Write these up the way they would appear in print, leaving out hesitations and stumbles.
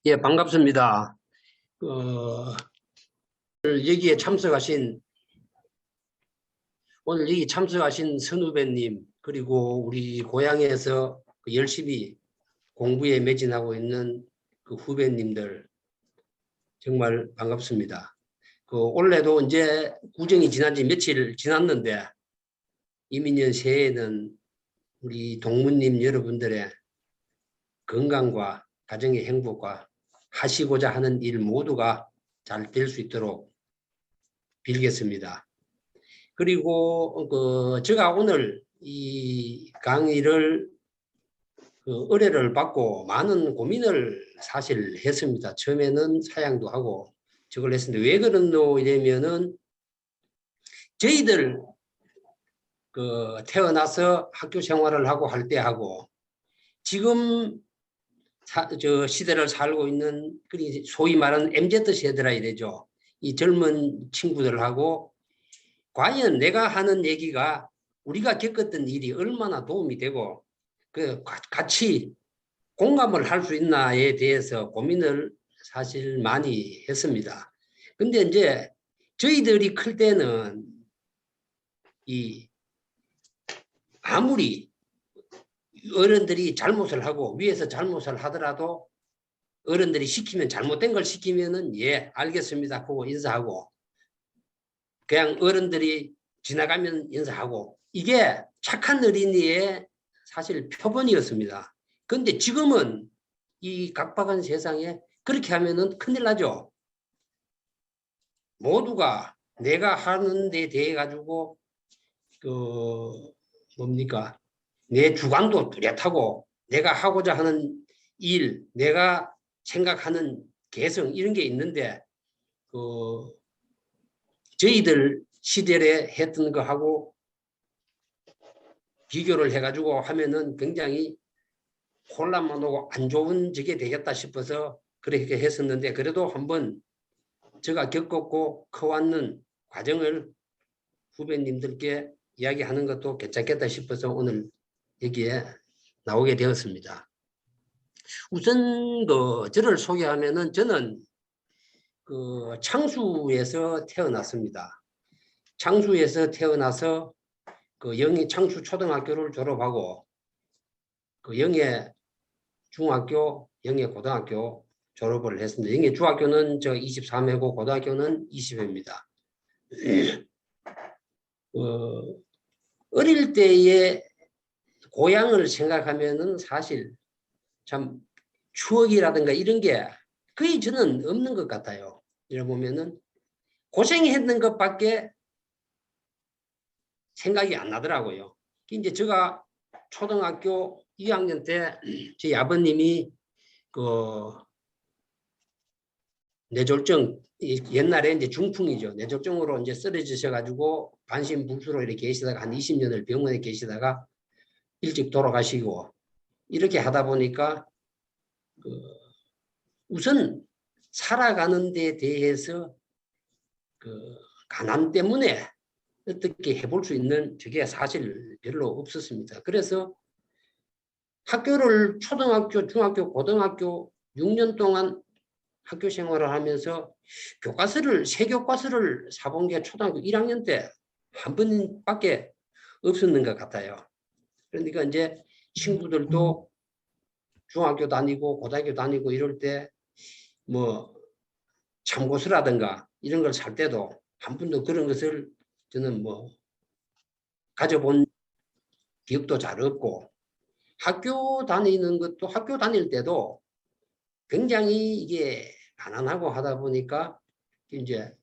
예, 반갑습니다. 오늘 여기 참석하신 선후배님, 그리고 우리 고향에서 열심히 공부에 매진하고 있는 그 후배님들, 정말 반갑습니다. 올해도 이제 구정이 지난 지 며칠 지났는데, 이민년 새해에는 우리 동무님 여러분들의 건강과 가정의 행복과 하시고자 하는 일 모두가 잘 될 수 있도록 빌겠습니다. 그리고 제가 오늘 이 강의를 의뢰를 받고 많은 고민을 사실 했습니다. 처음에는 사양도 하고 저걸 했습니다. 왜 그러노 이러면은 저희들 태어나서 학교 생활을 하고 할 때 하고 지금 저 시대를 살고 있는 소위 말하는 MZ 세대라 이래죠. 이 젊은 친구들하고 과연 내가 하는 얘기가 우리가 겪었던 일이 얼마나 도움이 되고 같이 공감을 할 수 있나에 대해서 고민을 사실 많이 했습니다. 근데 이제 저희들이 클 때는 아무리 어른들이 잘못을 하고 위에서 잘못을 하더라도 어른들이 시키면 잘못된 걸 시키면은 예 알겠습니다 하고 인사하고 그냥 어른들이 지나가면 인사하고 이게 착한 어린이의 사실 표본이었습니다. 그런데 지금은 이 각박한 세상에 그렇게 하면은 큰일 나죠. 모두가 내가 하는 데 대해 가지고 내 주관도 뚜렷하고 내가 하고자 하는 일, 내가 생각하는 개성 이런 게 있는데 저희들 시대에 했던 거하고 비교를 해가지고 하면은 굉장히 혼란만 오고 안 좋은 적이 되겠다 싶어서 그렇게 했었는데 그래도 한번 제가 겪었고 커왔는 과정을 후배님들께 이야기하는 것도 괜찮겠다 싶어서 오늘 여기에 나오게 되었습니다. 우선 저를 소개하면은 저는 창수에서 태어났습니다. 창수에서 태어나서 영해 창수 초등학교를 졸업하고 영해 중학교, 영해 고등학교 졸업을 했습니다. 영해 중학교는 23회고 고등학교는 20회입니다. 어릴 때의 고향을 생각하면은 사실 참 추억이라든가 이런 게 거의 저는 없는 것 같아요. 이래 보면은 고생했는 것밖에 생각이 안 나더라고요. 이제 제가 초등학교 2학년 때 저희 아버님이 뇌졸중 옛날에 이제 중풍이죠. 뇌졸중으로 이제 쓰러지셔가지고 반신불수로 이렇게 계시다가 한 20년을 병원에 계시다가 일찍 돌아가시고 이렇게 하다 보니까 우선 살아가는 데 대해서 가난 때문에 어떻게 해볼 수 있는 저게 사실 별로 없었습니다. 그래서 학교를 초등학교, 중학교, 고등학교 6년 동안 학교 생활을 하면서 새 교과서를 사본 게 초등학교 1학년 때 한 번밖에 없었는 것 같아요. 그러니까 이제 친구들도 중학교 다니고 고등학교 다니고 이럴 때 참고서라든가 이런 걸 살 때도 한 번도 그런 것을 저는 가져본 기억도 잘 없고 학교 다닐 때도 굉장히 이게 가난하고 하다 보니까 이제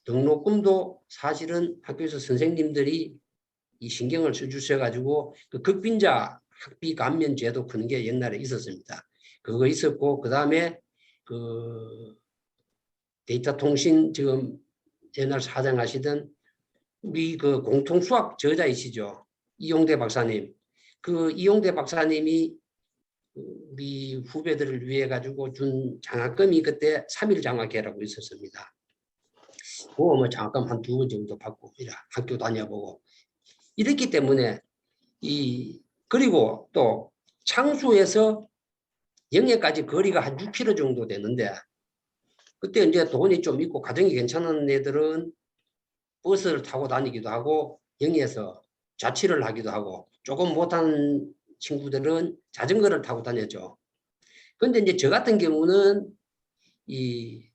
등록금도 사실은 학교에서 선생님들이 이 신경을 써주셔가지고 극빈자 학비 감면 제도 그런 게 옛날에 있었습니다. 그거 있었고 그 다음에 데이터 통신 지금 옛날 사장하시던 우리 공통 수학 저자이시죠. 이용대 박사님. 이용대 박사님이 우리 후배들을 위해 가지고 준 장학금이 그때 3일 장학회라고 있었습니다. 그거 장학금 한 2번 정도 받고 학교 다녀보고 이랬기 때문에 그리고 또 창수에서 영예까지 거리가 한 6km 정도 되는데 그때 이제 돈이 좀 있고 가정이 괜찮은 애들은 버스를 타고 다니기도 하고 영예에서 자취를 하기도 하고 조금 못한 친구들은 자전거를 타고 다녔죠. 근데 이제 저 같은 경우는 이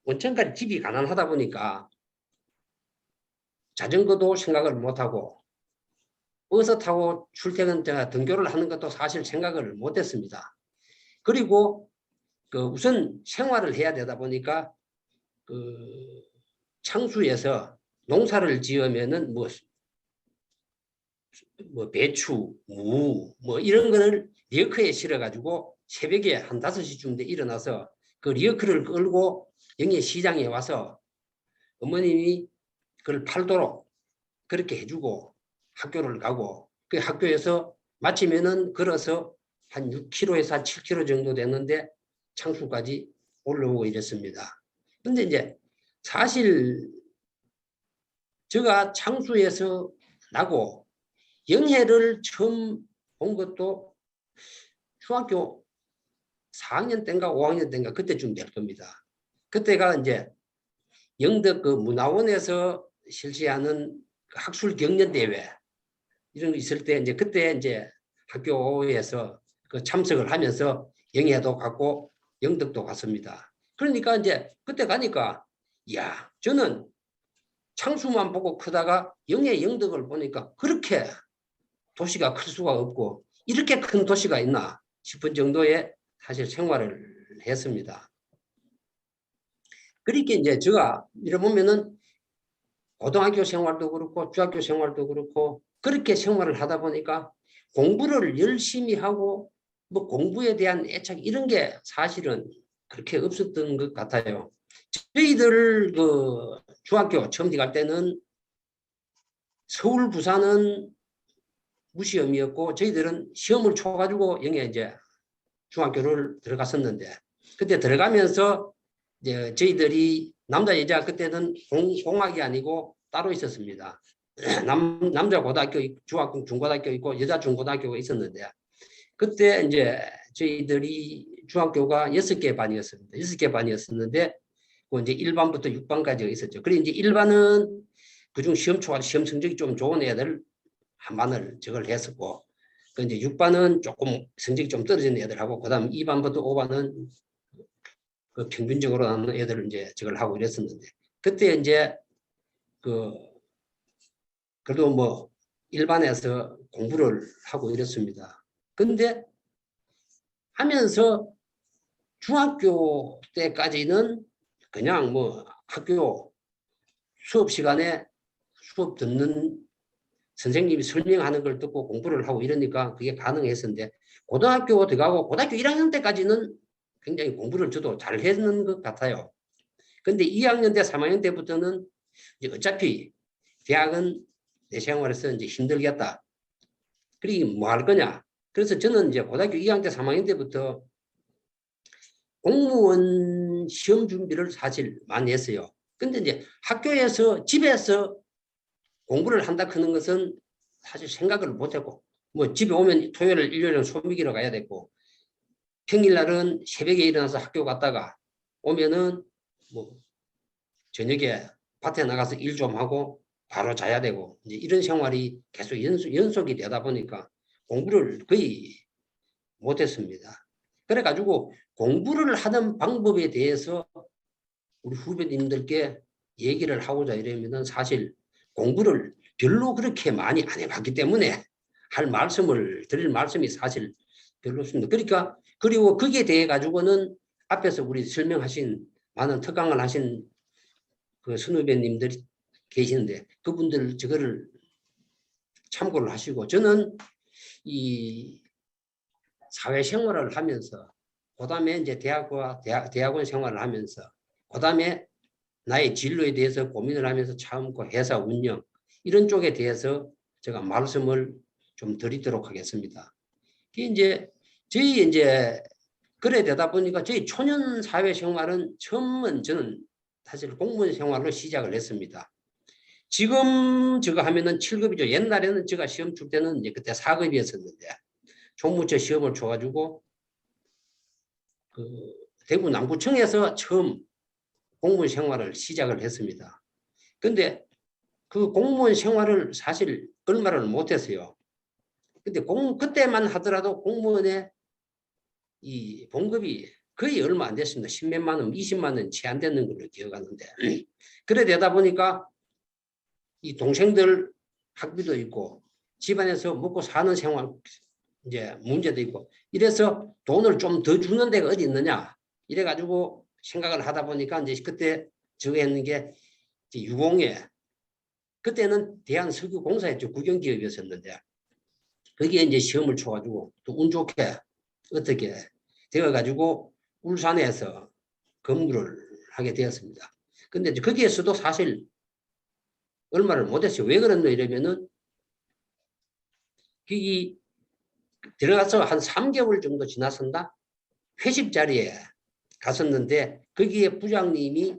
원천까지 집이 가난하다 보니까 자전거도 생각을 못하고 버스 타고 출퇴근 등교를 하는 것도 사실 생각을 못했습니다. 그리고 그 우선 생활을 해야 되다 보니까 그 창수에서 농사를 지으면은 뭐 배추, 무, 뭐 이런 거를 리어크에 실어가지고 새벽에 한 5시쯤 돼 일어나서 그 리어크를 끌고 영예 시장에 와서 어머님이 그걸 팔도록 그렇게 해주고 학교를 가고 그 학교에서 마치면은 걸어서 한 6km에서 한 7km 정도 되는데 창수까지 올라오고 이랬습니다. 근데 이제 사실 제가 창수에서 나고 영해를 처음 본 것도 중학교 4학년 때인가 5학년 때인가 그때쯤 될 겁니다. 그때가 이제 영덕 그 문화원에서 실시하는 그 학술 경연 대회 이런 거 있을 때 이제 그때 이제 학교에서 그 참석을 하면서 영예도 갔고 영덕도 갔습니다. 그러니까 이제 그때 가니까 야 저는 창수만 보고 크다가 영예 영덕을 보니까 그렇게 도시가 클 수가 없고 이렇게 큰 도시가 있나 싶은 정도의 사실 생활을 했습니다. 그렇게 이제 제가 이래 보면은 고등학교 생활도 그렇고 중학교 생활도 그렇고 그렇게 생활을 하다 보니까 공부를 열심히 하고 뭐 공부에 대한 애착 이런 게 사실은 그렇게 없었던 것 같아요. 저희들 그 중학교 처음 갈 때는 서울 부산은 무시험이었고 저희들은 시험을 쳐가지고 영예 이제 중학교를 들어갔었는데 그때 들어가면서 이제 저희들이 남자 여자 그때는 공학이 아니고 따로 있었습니다. 남자 고등학교 중학교 중고등학교 있고 여자 중고등학교가 있었는데 그때 이제 저희들이 중학교가 6개 반이었습니다. 6개 반이었었는데 그 이제 1반부터 6반까지 있었죠. 그리고 이제 1반은 그중 시험 성적이 좀 좋은 애들 한 반을 저걸 했었고 그 이제 6반은 조금 성적이 좀 떨어진 애들하고 그다음 2반부터 5반은 그 평균적으로 나오는 애들을 이제 저걸 하고 이랬었는데 그때 이제 그 그래도 뭐 일반에서 공부를 하고 이랬습니다. 근데 하면서 중학교 때까지는 그냥 뭐 학교 수업 시간에 수업 듣는 선생님이 설명하는 걸 듣고 공부를 하고 이러니까 그게 가능했었는데 고등학교 들어가고 고등학교 1학년 때까지는 굉장히 공부를 저도 잘 했는 것 같아요. 근데 2학년 때, 3학년 때부터는 이제 어차피 대학은 내 생활에서 이제 힘들겠다. 그리고 뭐 할 거냐. 그래서 저는 이제 고등학교 2학년 때, 3학년 때부터 공무원 시험 준비를 사실 많이 했어요. 근데 이제 학교에서, 집에서 공부를 한다 하는 것은 사실 생각을 못 했고, 뭐 집에 오면 토요일, 일요일은 소미기로 가야 됐고, 평일날은 새벽에 일어나서 학교 갔다가 오면은 뭐 저녁에 밭에 나가서 일 좀 하고 바로 자야 되고 이제 이런 생활이 계속 연속이 되다 보니까 공부를 거의 못했습니다. 그래가지고 공부를 하는 방법에 대해서 우리 후배님들께 얘기를 하고자 이러면은 사실 공부를 별로 그렇게 많이 안 해봤기 때문에 드릴 말씀이 사실 별로 없습니다. 그러니까 그리고 거기에 대해 가지고는 앞에서 우리 설명하신 많은 특강을 하신 그 선후배님들이 계시는데 그분들 저거를 참고를 하시고 저는 이 사회생활을 하면서 그다음에 이제 대학원 생활을 하면서 그다음에 나의 진로에 대해서 고민을 하면서 참고 회사 운영 이런 쪽에 대해서 제가 말씀을 좀 드리도록 하겠습니다. 이제 저희 이제 그래 되다 보니까 저희 초년 사회생활은 처음은 저는 사실 공무원 생활로 시작을 했습니다. 지금 저거 하면은 7급이죠. 옛날에는 제가 시험 칠 때는 이제 그때 4급이었었는데 총무처 시험을 쳐가지고 그 대구 남구청에서 처음 공무원 생활을 시작을 했습니다. 근데 그 공무원 생활을 사실 얼마를 못했어요. 근데 그때만 하더라도 공무원의 이 봉급이 거의 얼마 안 됐습니다. 10몇만 원, 20만 원 채 안 되는 걸로 기억하는데. 그래 되다 보니까 이 동생들 학비도 있고 집안에서 먹고 사는 생활 이제 문제도 있고 이래서 돈을 좀 더 주는 데가 어디 있느냐 이래가지고 생각을 하다 보니까 이제 그때 정했는 게 유공예 그때는 대한석유공사였죠. 국영기업이었었는데 거기에 이제 시험을 쳐가지고 또 운 좋게 어떻게 되어가지고 울산에서 근무를 하게 되었습니다. 근데 이제 거기에서도 사실 얼마를 못했어요. 왜 그랬노 이러면은 이 들어가서 한 3개월 정도 지났었나 회식 자리에 갔었는데 거기에 부장님이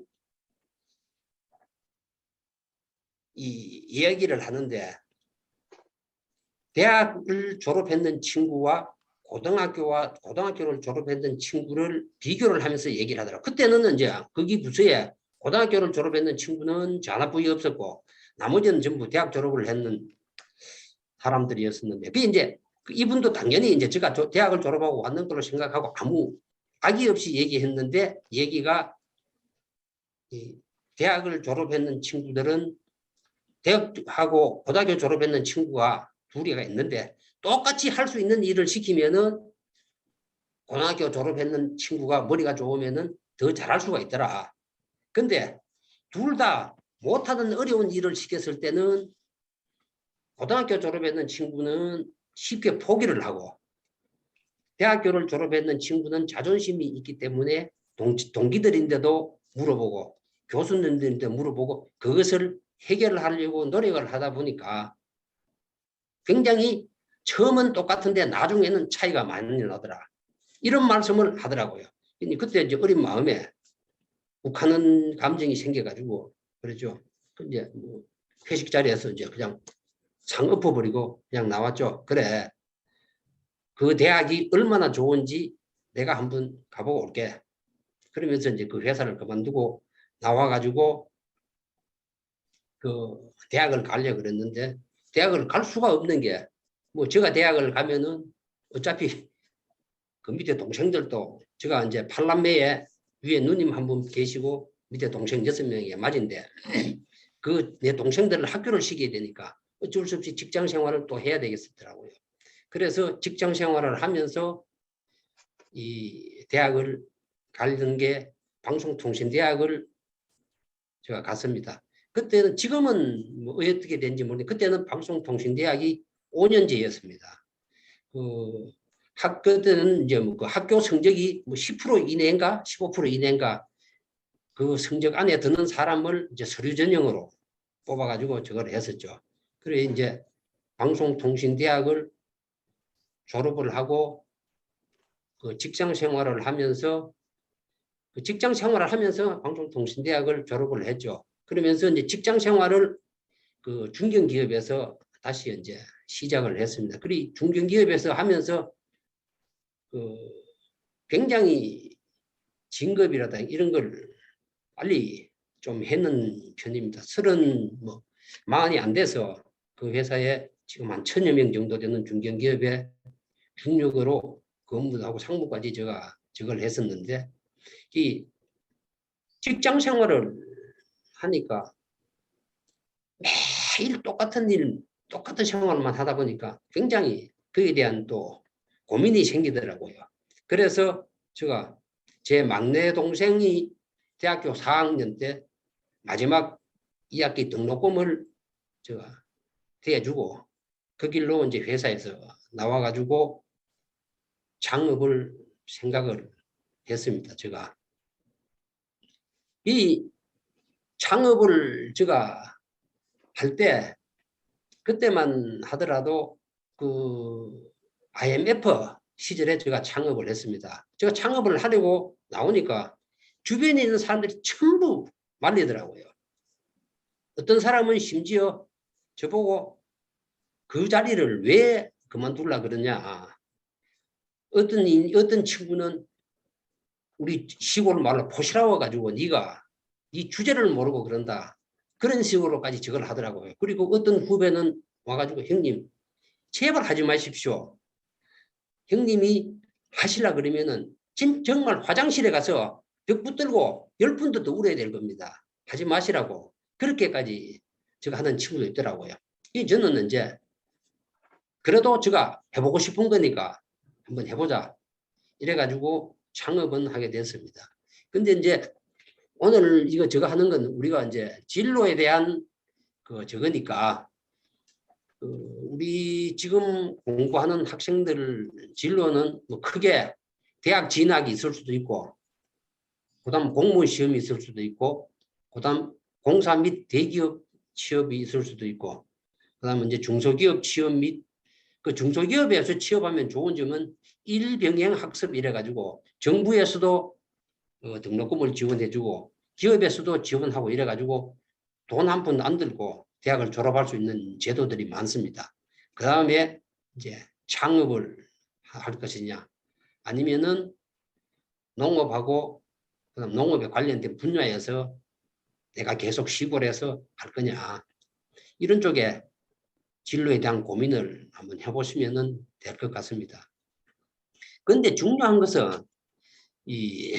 이 이야기를 하는데 대학을 졸업했는 친구와 고등학교를 졸업했던 친구를 비교를 하면서 얘기를 하더라고요. 그때는 이제 거기 부서에 고등학교를 졸업했는 친구는 잔학부에 없었고 나머지는 전부 대학 졸업을 했는 사람들이었었는데 그 이제 이분도 당연히 이제 제가 대학을 졸업하고 왔는 걸로 생각하고 아무 악의 없이 얘기했는데 얘기가 대학을 졸업했는 친구들은 대학하고 고등학교 졸업했는 친구가 둘이가 있는데 똑같이 할 수 있는 일을 시키면은 고등학교 졸업했는 친구가 머리가 좋으면은 더 잘할 수가 있더라. 근데 둘 다 못하던 어려운 일을 시켰을 때는 고등학교 졸업했는 친구는 쉽게 포기를 하고 대학교를 졸업했는 친구는 자존심이 있기 때문에 동기들인데도 물어보고 교수님들인데 물어보고 그것을 해결을 하려고 노력을 하다 보니까 굉장히 처음은 똑같은데 나중에는 차이가 많이 나더라. 이런 말씀을 하더라고요. 그때 이제 어린 마음에 욱하는 감정이 생겨가지고 그러죠. 이제 뭐 회식 자리에서 이제 그냥 상 엎어버리고 그냥 나왔죠. 그래. 그 대학이 얼마나 좋은지 내가 한번 가보고 올게. 그러면서 이제 그 회사를 그만두고 나와가지고 그 대학을 가려고 그랬는데 대학을 갈 수가 없는 게 뭐 제가 대학을 가면은 어차피 그 밑에 동생들도 제가 이제 팔남매에 위에 누님 한 분 계시고 밑에 동생 6명이 맞은데 그 내 동생들을 학교를 시켜야 되니까 어쩔 수 없이 직장 생활을 또 해야 되겠더라고요. 그래서 직장 생활을 하면서 이 대학을 가려는 게 방송통신대학을 제가 갔습니다. 그때는 지금은 뭐 어떻게 된지 모르겠는데 그때는 방송통신대학이 5년제였습니다. 그 학교들은 이제 뭐 그 학교 성적이 뭐 10% 이내인가 15% 이내인가 그 성적 안에 드는 사람을 이제 서류 전형으로 뽑아가지고 저걸 했었죠. 그래 이제 방송통신대학을 졸업을 하고 그 직장 생활을 하면서 방송통신대학을 졸업을 했죠. 그러면서 이제 직장 생활을 그 중견기업에서 다시 이제 시작을 했습니다. 그리고 중견기업에서 하면서 그 굉장히 진급이라든가 이런 걸 빨리 좀 했는 편입니다. 40이 안 돼서 그 회사에 지금 한 1000여 명 정도 되는 중견기업에 중력으로 근무도 하고 상무까지 제가 저걸 했었는데 이 직장 생활을 하니까 매일 똑같은 생활만 하다 보니까 굉장히 그에 대한 또 고민이 생기더라고요. 그래서 제가 제 막내 동생이 대학교 4학년 때 마지막 2학기 등록금을 제가 대주고 그 길로 이제 회사에서 나와가지고 창업을 생각을 했습니다. 제가 이 창업을 제가 할 때 그때만 하더라도 그 IMF 시절에 제가 창업을 했습니다. 제가 창업을 하려고 나오니까 주변에 있는 사람들이 전부 말리더라고요. 어떤 사람은 심지어 저보고 그 자리를 왜 그만두려고 그러냐. 어떤 친구는 우리 시골 말로 포시라워 가지고 네가 네 주제를 모르고 그런다. 그런 식으로까지 저걸 하더라고요. 그리고 어떤 후배는 와가지고 형님 제발 하지 마십시오. 형님이 하시려 그러면은 정말 화장실에 가서 벽 붙들고 10분도 더 울어야 될 겁니다. 하지 마시라고. 그렇게까지 제가 하는 친구도 있더라고요. 저는 이제 그래도 제가 해보고 싶은 거니까 한번 해보자. 이래가지고 창업은 하게 됐습니다. 근데 이제 오늘 이거 저거 하는 건 우리가 이제 진로에 대한 그 저거니까 우리 지금 공부하는 학생들 진로는 뭐 크게 대학 진학이 있을 수도 있고, 그다음 공무원 시험이 있을 수도 있고, 그다음 공사 및 대기업 취업이 있을 수도 있고, 그다음 이제 중소기업 취업 및 그 중소기업에서 취업하면 좋은 점은 일병행 학습 이래 가지고 정부에서도 등록금을 지원해주고 기업에서도 지원하고 이래 가지고 돈 한 푼 안 들고 대학을 졸업할 수 있는 제도들이 많습니다. 그 다음에 이제 창업을 할 것이냐, 아니면은 농업하고 그다음 농업에 관련된 분야에서 내가 계속 시골에서 할 거냐, 이런 쪽에 진로에 대한 고민을 한번 해보시면 될 것 같습니다. 그런데 중요한 것은 이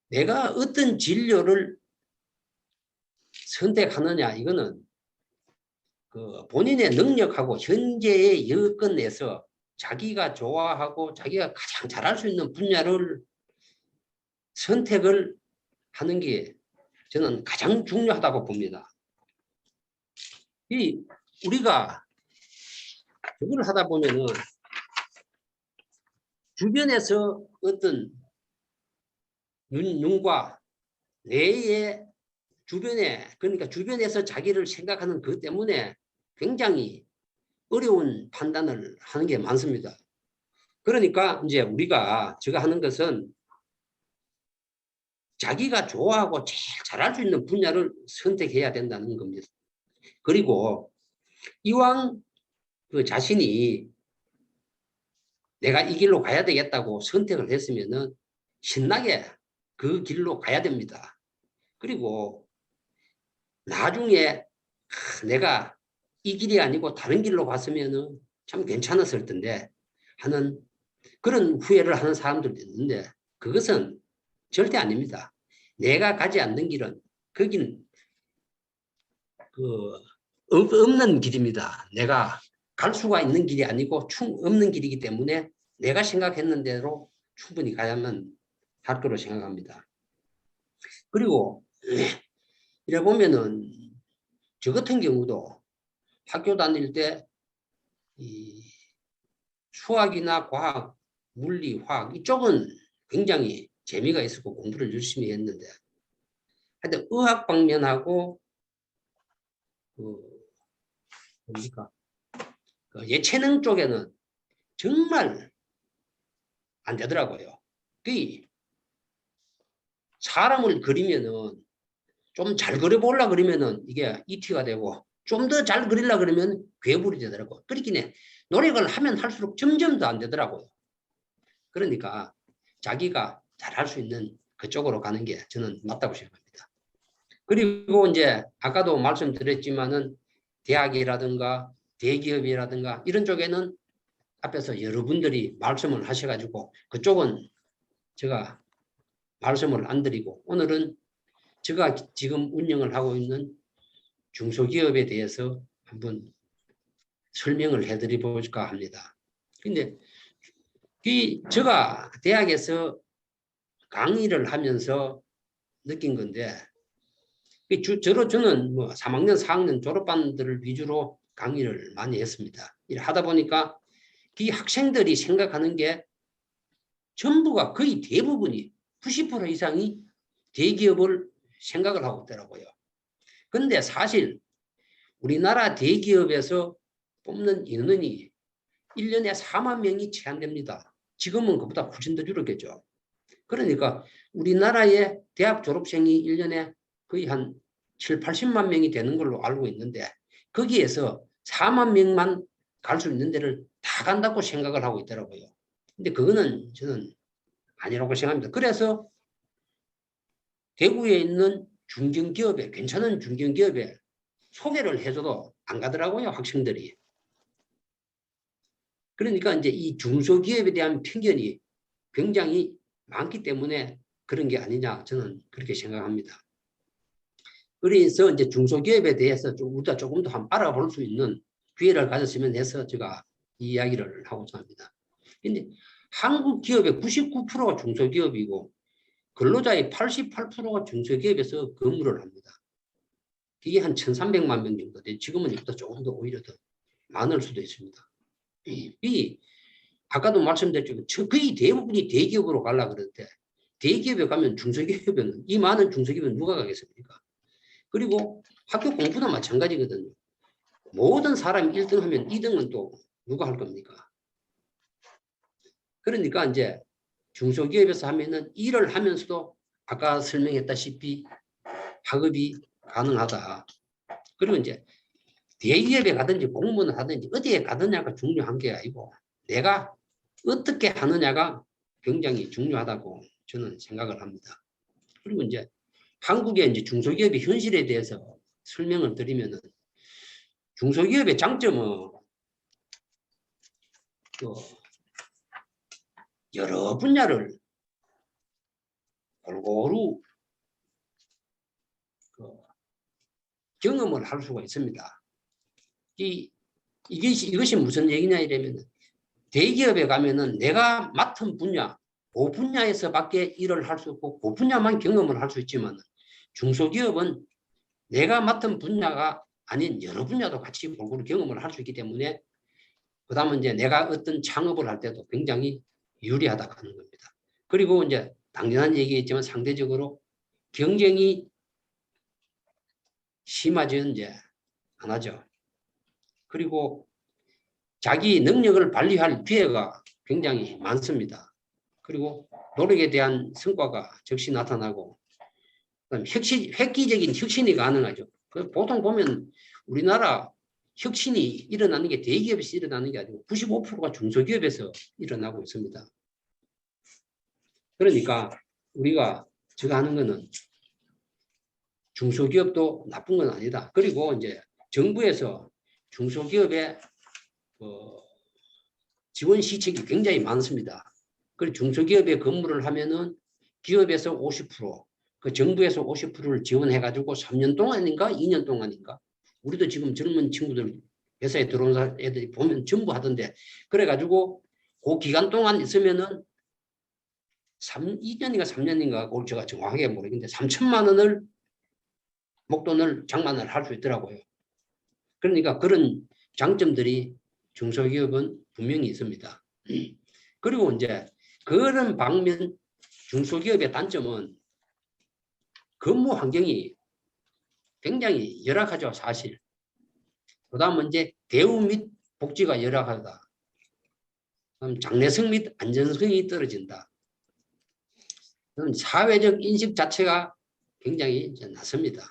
내가 어떤 진로를 선택하느냐, 이거는 그 본인의 능력하고 현재의 여건에서 자기가 좋아하고 자기가 가장 잘할 수 있는 분야를 선택을 하는 게 저는 가장 중요하다고 봅니다. 우리가 그걸 하다 보면은 주변에서 어떤 눈과 뇌의 주변에, 그러니까 주변에서 자기를 생각하는 그 때문에 굉장히 어려운 판단을 하는 게 많습니다. 그러니까 이제 우리가 제가 하는 것은 자기가 좋아하고 제일 잘할 수 있는 분야를 선택해야 된다는 겁니다. 그리고 이왕 그 자신이 내가 이 길로 가야 되겠다고 선택을 했으면은 신나게 그 길로 가야 됩니다. 그리고 나중에 내가 이 길이 아니고 다른 길로 갔으면은 참 괜찮았을 텐데 하는 그런 후회를 하는 사람들도 있는데 그것은 절대 아닙니다. 내가 가지 않는 길은 거긴 그 없는 길입니다. 내가 갈 수가 있는 길이 아니고 없는 길이기 때문에 내가 생각했는 대로 충분히 가야만 할 거로 생각합니다. 그리고 이래 보면은 저 같은 경우도 학교 다닐 때 이 수학이나 과학, 물리, 화학 이쪽은 굉장히 재미가 있었고 공부를 열심히 했는데 하여튼 의학 방면하고 그 뭡니까? 그 예체능 쪽에는 정말 안 되더라고요. 그 사람을 그리면은 좀 잘 그려보려 그러면은 이게 이티가 되고 좀 더 잘 그리려 그러면 괴물이 되더라고. 그렇긴 노력을 하면 할수록 점점 더 안 되더라고요. 그러니까 자기가 잘할 수 있는 그쪽으로 가는 게 저는 맞다고 생각합니다. 그리고 이제 아까도 말씀드렸지만은 대학이라든가 대기업이라든가 이런 쪽에는 앞에서 여러분들이 말씀을 하셔가지고 그쪽은 제가 말씀을 안 드리고 오늘은 제가 지금 운영을 하고 있는 중소기업에 대해서 한번 설명을 해드려볼까 합니다. 근데 제가 대학에서 강의를 하면서 느낀 건데 저는 뭐 3학년, 4학년 졸업반들을 위주로 강의를 많이 했습니다. 하다 보니까 이 학생들이 생각하는 게 전부가 거의 대부분이 90% 이상이 대기업을 생각을 하고 있더라고요. 근데 사실 우리나라 대기업에서 뽑는 인원이 1년에 4만 명이 채 안 됩니다. 지금은 그보다 훨씬 더 줄었겠죠. 그러니까 우리나라의 대학 졸업생이 1년에 거의 한 7, 80만 명이 되는 걸로 알고 있는데 거기에서 4만 명만 갈 수 있는 데를 다 간다고 생각을 하고 있더라고요. 근데 그거는 저는 아니라고 생각합니다. 그래서 대구에 있는 중견기업에, 괜찮은 중견기업에 소개를 해줘도 안 가더라고요, 학생들이. 그러니까 이제 이 중소기업에 대한 편견이 굉장히 많기 때문에 그런 게 아니냐, 저는 그렇게 생각합니다. 그래서 이제 중소기업에 대해서 좀 우리가 조금 더 한번 알아볼 수 있는 기회를 가졌으면 해서 제가 이 이야기를 하고자 합니다. 근데 한국 기업의 99%가 중소기업이고 근로자의 88%가 중소기업에서 근무를 합니다. 이게 한 1,300만 명 정도 돼. 지금은 이보다 조금 더 오히려 더 많을 수도 있습니다. 이 아까도 말씀드렸지만 거의 대부분이 대기업으로 가려고 그러는데 대기업에 가면 중소기업에는 이 많은 중소기업은 누가 가겠습니까? 그리고 학교 공부도 마찬가지거든요. 모든 사람이 1등 하면 2등은 또 누가 할 겁니까? 그러니까 이제 중소기업에서 하면은 일을 하면서도 아까 설명했다시피 학업이 가능하다. 그리고 이제 대기업에 가든지 공무원을 하든지 어디에 가느냐가 중요한 게 아니고 내가 어떻게 하느냐가 굉장히 중요하다고 저는 생각을 합니다. 그리고 이제 한국의 이제 중소기업의 현실에 대해서 설명을 드리면은 중소기업의 장점은 또 여러 분야를 골고루 경험을 할 수가 있습니다. 이것이 무슨 얘기냐 이러면 대기업에 가면은 내가 맡은 분야, 그 분야에서밖에 일을 할 수 없고 그 분야만 경험을 할 수 있지만 중소기업은 내가 맡은 분야가 아닌 여러 분야도 같이 골고루 경험을 할 수 있기 때문에 그 다음은 이제 내가 어떤 창업을 할 때도 굉장히 유리하다고 하는 겁니다. 그리고 이제 당연한 얘기겠지만 상대적으로 경쟁이 심하지는 이제 안 하죠. 그리고 자기 능력을 발휘할 기회가 굉장히 많습니다. 그리고 노력에 대한 성과가 즉시 나타나고 획기적인 혁신이 가능하죠. 보통 보면 우리나라 혁신이 일어나는 게 대기업에서 일어나는 게 아니고 95%가 중소기업에서 일어나고 있습니다. 그러니까 우리가 제가 하는 거는 중소기업도 나쁜 건 아니다. 그리고 이제 정부에서 중소기업에 지원 시책이 굉장히 많습니다. 그리고 중소기업에 근무를 하면은 기업에서 50%, 그 정부에서 50%를 지원해가지고 3년 동안인가 2년 동안인가 우리도 지금 젊은 친구들 회사에 들어온 애들이 보면 전부 하던데 그래가지고 그 기간 동안 있으면은 2년인가 3년인가 그걸 제가 정확하게 모르겠는데 3천만 원을 목돈을 장만을 할 수 있더라고요. 그러니까 그런 장점들이 중소기업은 분명히 있습니다. 그리고 이제 그런 방면 중소기업의 단점은 근무 환경이 굉장히 열악하죠, 사실. 그 다음은 이제 대우 및 복지가 열악하다. 그럼 장래성 및 안전성이 떨어진다. 그럼 사회적 인식 자체가 굉장히 이제 낮습니다.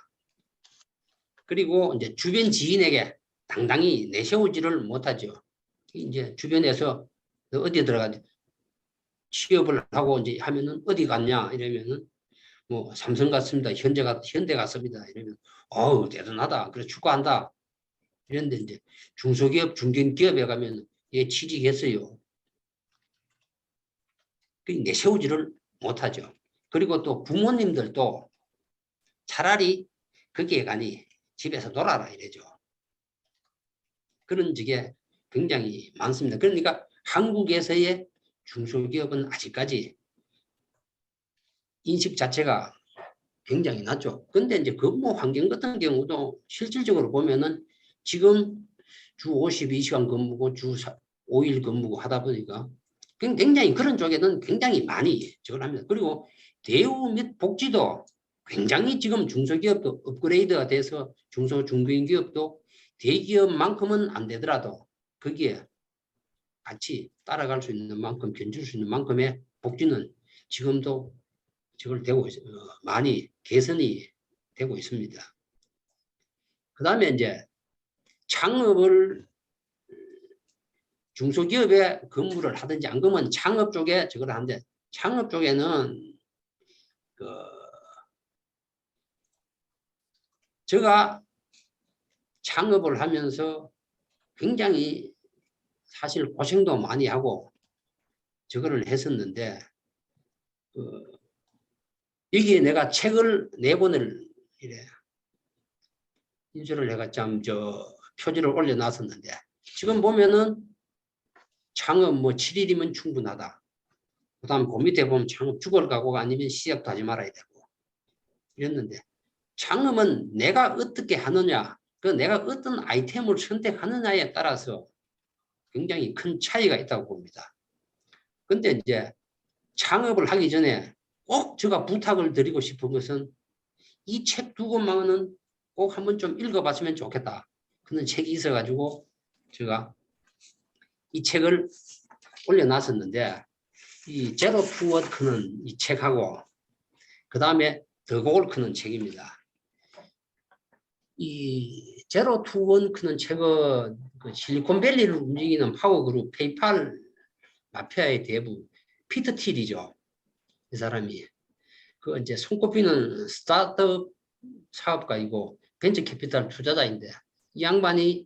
그리고 이제 주변 지인에게 당당히 내세우지를 못하죠. 이제 주변에서 어디 들어가 취업을 하고 이제 하면은 어디 갔냐 이러면은 뭐 삼성 갔습니다. 현대 갔습니다. 이러면 어우 대단하다. 그래 축하한다. 이런데 이제 중소기업, 중견기업에 가면 얘 취직했어요. 내세우지를 못하죠. 그리고 또 부모님들도 차라리 거기에 가니 집에서 놀아라 이래죠. 그런 적이 굉장히 많습니다. 그러니까 한국에서의 중소기업은 아직까지 인식 자체가 굉장히 낮죠. 근데 이제 근무 환경 같은 경우도 실질적으로 보면은 지금 주 52시간 근무고 주 5일 근무고 하다 보니까 굉장히 그런 쪽에는 굉장히 많이 저걸 합니다. 그리고 대우 및 복지도 굉장히 지금 중소기업도 업그레이드가 돼서 중소기업도 대기업만큼은 안 되더라도 거기에 같이 따라갈 수 있는 만큼 견줄 수 있는 만큼의 복지는 지금도 저걸 되고 많이 개선이 되고 있습니다. 그 다음에 이제 창업을 중소기업에 근무를 하든지 안 그러면 창업 쪽에 저걸 하는데 창업 쪽에는 제가 창업을 하면서 굉장히 사실 고생도 많이 하고 저거를 했었는데 여기에 내가 책을 4권을 이래 인쇄를 해가 표지를 올려놨었는데 지금 보면은 창업 7일이면 충분하다. 그 다음 그 밑에 보면 창업 죽을 각오가 아니면 시작도 하지 말아야 되고 이랬는데 창업은 내가 어떻게 하느냐 내가 어떤 아이템을 선택하느냐에 따라서 굉장히 큰 차이가 있다고 봅니다. 근데 이제 창업을 하기 전에 꼭 제가 부탁을 드리고 싶은 것은 이 책 2권만은 꼭 한번 좀 읽어봤으면 좋겠다. 그런 책이 있어가지고 제가 이 책을 올려놨었는데 이 제로 투 워크는 이 책하고 그 다음에 더 골크는 책입니다. 이 제로 투 워크는 책은 그 실리콘밸리를 움직이는 파워그룹 페이팔 마피아의 대부 피터 틸이죠. 이 사람이 그 이제 손꼽히는 스타트업 사업가이고 벤처 캐피탈 투자자인데 이 양반이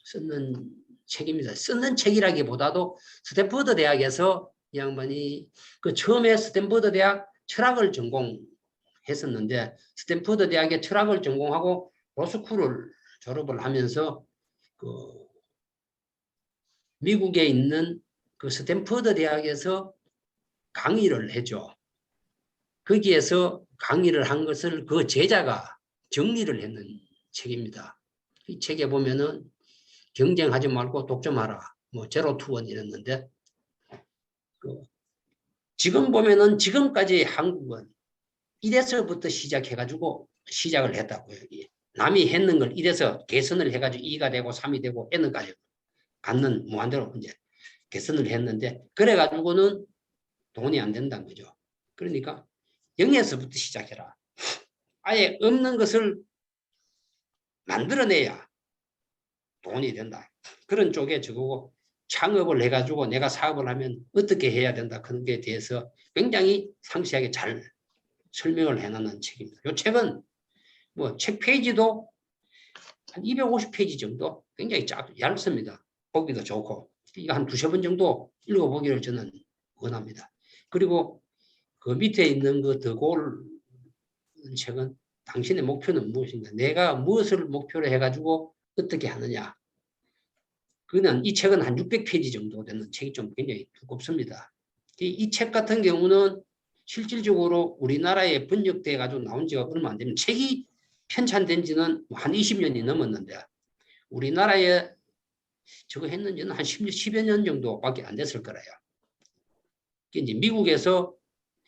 쓰는 책입니다. 쓰는 책이라기보다도 스탠퍼드 대학에서 이 양반이 처음에 스탠퍼드 대학 철학을 전공했었는데 스탠퍼드 대학의 철학을 전공하고 로스쿨을 졸업을 하면서 미국에 있는 스탠퍼드 대학에서 강의를 해줘. 거기에서 강의를 한 것을 그 제자가 정리를 했는 책입니다. 이 책에 보면은 경쟁하지 말고 독점하라. 제로 투 원 이랬는데 지금 보면은 지금까지 한국은 1에서부터 시작해가지고 시작을 했다고요. 남이 했는 걸 1에서 개선을 해가지고 2가 되고 3이 되고 N까지 갖는 무한대로 이제 개선을 했는데 그래가지고는 돈이 안 된다는 거죠. 그러니까 0에서부터 시작해라. 아예 없는 것을 만들어내야 돈이 된다. 그런 쪽에 저거고 창업을 해가지고 내가 사업을 하면 어떻게 해야 된다. 그런 게 대해서 굉장히 상세하게 잘 설명을 해놓는 책입니다. 이 책은 책 페이지도 한 250페이지 정도 굉장히 얇습니다. 보기도 좋고 이거 한 2~3번 정도 읽어보기를 저는 원합니다. 그리고 그 밑에 있는 더 골 책은 당신의 목표는 무엇인가? 내가 무엇을 목표로 해가지고 어떻게 하느냐? 그는 이 책은 한 600페이지 정도 되는 책이 좀 굉장히 두껍습니다. 이 책 같은 경우는 실질적으로 우리나라에 번역돼 가지고 나온 지가 얼마 안 되면 책이 편찬된 지는 한 20년이 넘었는데 우리나라에 저거 했는지는 한 10여 년 정도밖에 안 됐을 거라요. 이제 미국에서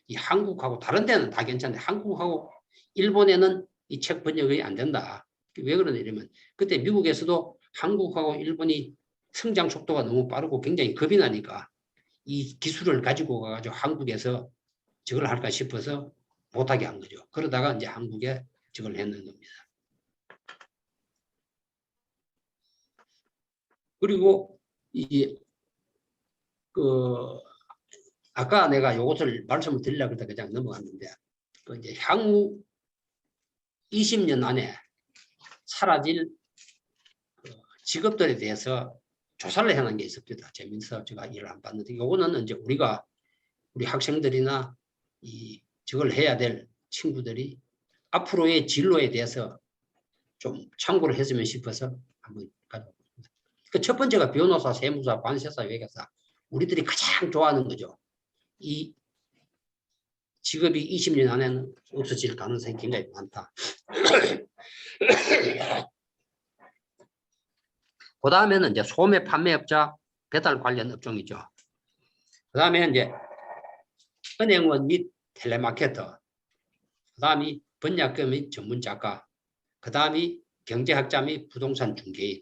이 한국하고 다른 데는 다 괜찮은데 한국하고 일본에는 이 책 번역이 안 된다. 왜 그러냐 이러면 그때 미국에서도 한국하고 일본이 성장 속도가 너무 빠르고 굉장히 겁이 나니까 이 기술을 가지고 가가지고 한국에서 저걸 할까 싶어서 못하게 한 거죠. 그러다가 이제 한국에 저걸 했는 겁니다. 그리고 아까 내가 이것을 말씀을 드리려고 했다가 그냥 넘어갔는데 이제 향후 20년 안에 사라질 직업들에 대해서 조사를 해놓은 게 있습니다. 재밌어서 제가 일을 안 봤는데 이거는 이제 우리 학생들이나 저걸 해야 될 친구들이 앞으로의 진로에 대해서 좀 참고를 했으면 싶어서 한번 가져왔습니다. 첫 번째가 변호사, 세무사, 관세사, 회계사. 우리들이 가장 좋아하는 거죠. 이 직업이 20년 안에는 없어질 가능성이 굉장히 많다. 그 다음에는 이제 소매 판매업자, 배달 관련 업종이죠. 그 다음에 이제 은행원 및 텔레마케터, 그 다음이 번역가 및 전문 작가, 그 다음이 경제학자 및 부동산 중개인,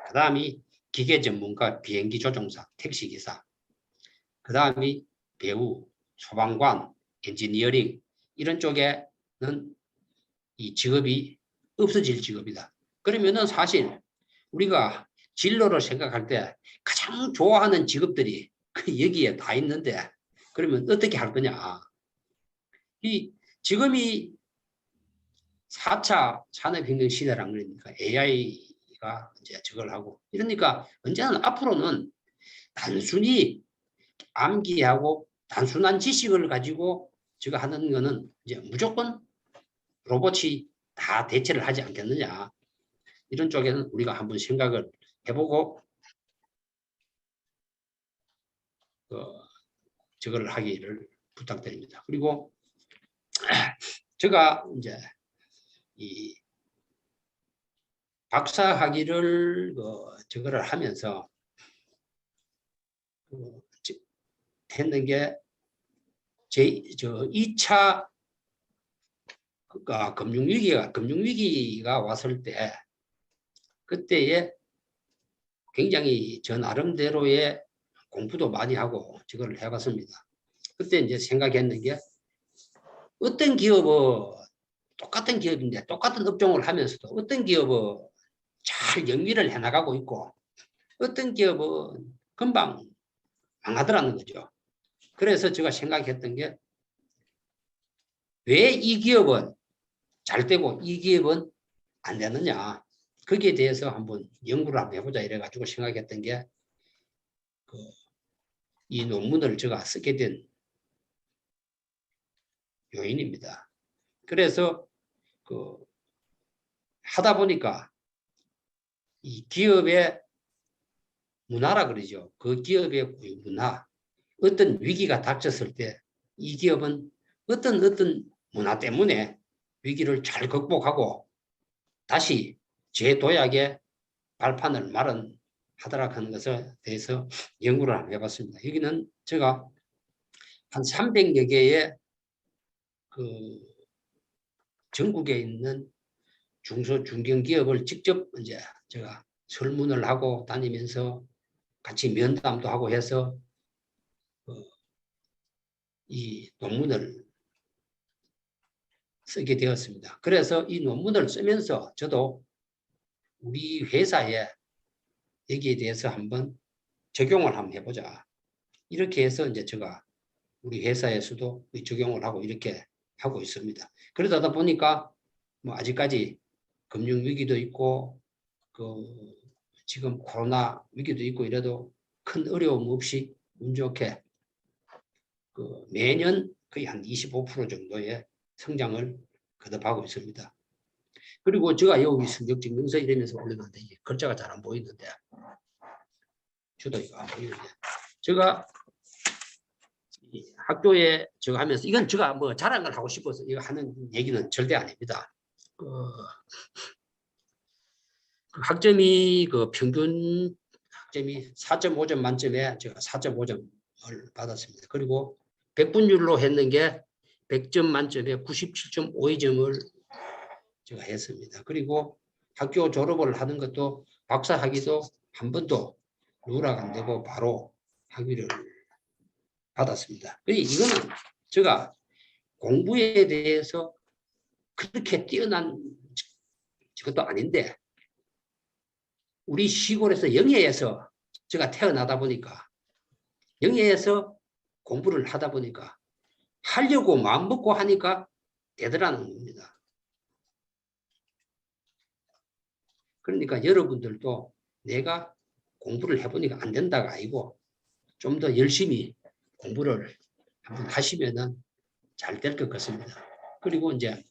그 다음이 기계 전문가, 비행기 조종사, 택시기사, 그 다음이 배우, 소방관, 엔지니어링 이런 쪽에는 이 직업이 없어질 직업이다. 그러면은 사실 우리가 진로를 생각할 때 가장 좋아하는 직업들이 여기에 다 있는데 그러면 어떻게 할 거냐. 지금이 4차 산업혁명 시대란 거니까 AI가 이제 저걸 하고 이러니까 언제나 앞으로는 단순히 암기하고 단순한 지식을 가지고 저거 하는 거는 이제 무조건 로봇이 다 대체를 하지 않겠느냐. 이런 쪽에는 우리가 한번 생각을 해보고 저걸 하기를 부탁드립니다. 그리고 제가 이제 이 박사학위를 저거를 하면서 했는 게 저 2차 금융위기가 왔을 때 그때에 굉장히 저 나름대로의 공부도 많이 하고 저걸 해봤습니다. 그때 이제 생각했는 게 어떤 기업은 똑같은 기업인데 똑같은 업종을 하면서도 어떤 기업은 잘 영위를 해나가고 있고 어떤 기업은 금방 망하더라는 거죠. 그래서 제가 생각했던 게 왜 이 기업은 잘 되고 이 기업은 안 되느냐. 거기에 대해서 한번 연구를 한번 해보자 이래가지고 생각했던 게 이 논문을 제가 쓰게 된 요인입니다. 그래서 하다 보니까 이 기업의 문화라 그러죠. 그 기업의 문화, 어떤 위기가 닥쳤을 때 이 기업은 어떤 문화 때문에 위기를 잘 극복하고 다시 재도약의 발판을 마련하도록 하는 것에 대해서 연구를 한번 해봤습니다. 여기는 제가 한 300여 개의 전국에 있는 중소 중견기업을 직접 이제 제가 설문을 하고 다니면서 같이 면담도 하고 해서 이 논문을 쓰게 되었습니다. 그래서 이 논문을 쓰면서 저도 우리 회사에 여기에 대해서 한번 적용을 한번 해보자. 이렇게 해서 이제 제가 우리 회사에서도 적용을 하고 이렇게 하고 있습니다. 그러다 보니까 뭐 아직까지 금융 위기도 있고 지금 코로나 위기도 있고 이래도 큰 어려움 없이 운 좋게 매년 거의 한 25% 정도의 성장을 거듭하고 있습니다. 그리고 제가 여기 성적증명서 이러면서 올려놨는데 이게 글자가 잘 안 보이는데 저도 이거 안 보이는데 제가 학교에 제가 하면서 이건 제가 뭐 자랑을 하고 싶어서 이거 하는 얘기는 절대 아닙니다. 학점이 평균 학점이 4.5점 만점에 제가 4.5점을 받았습니다. 그리고 100분율로 했는 게 100점 만점에 97.52점을 제가 했습니다. 그리고 학교 졸업을 하는 것도 박사 학위도 한 번도 누락 안 되고 바로 학위를 받았습니다. 이거는 제가 공부에 대해서 그렇게 뛰어난 것도 아닌데 우리 시골에서 영예에서 제가 태어나다 보니까 영예에서 공부를 하다 보니까 하려고 마음먹고 하니까 되더라는 겁니다. 그러니까 여러분들도 내가 공부를 해보니까 안 된다가 아니고 좀 더 열심히 공부를 한번 하시면은 잘 될 것 같습니다. 그리고 이제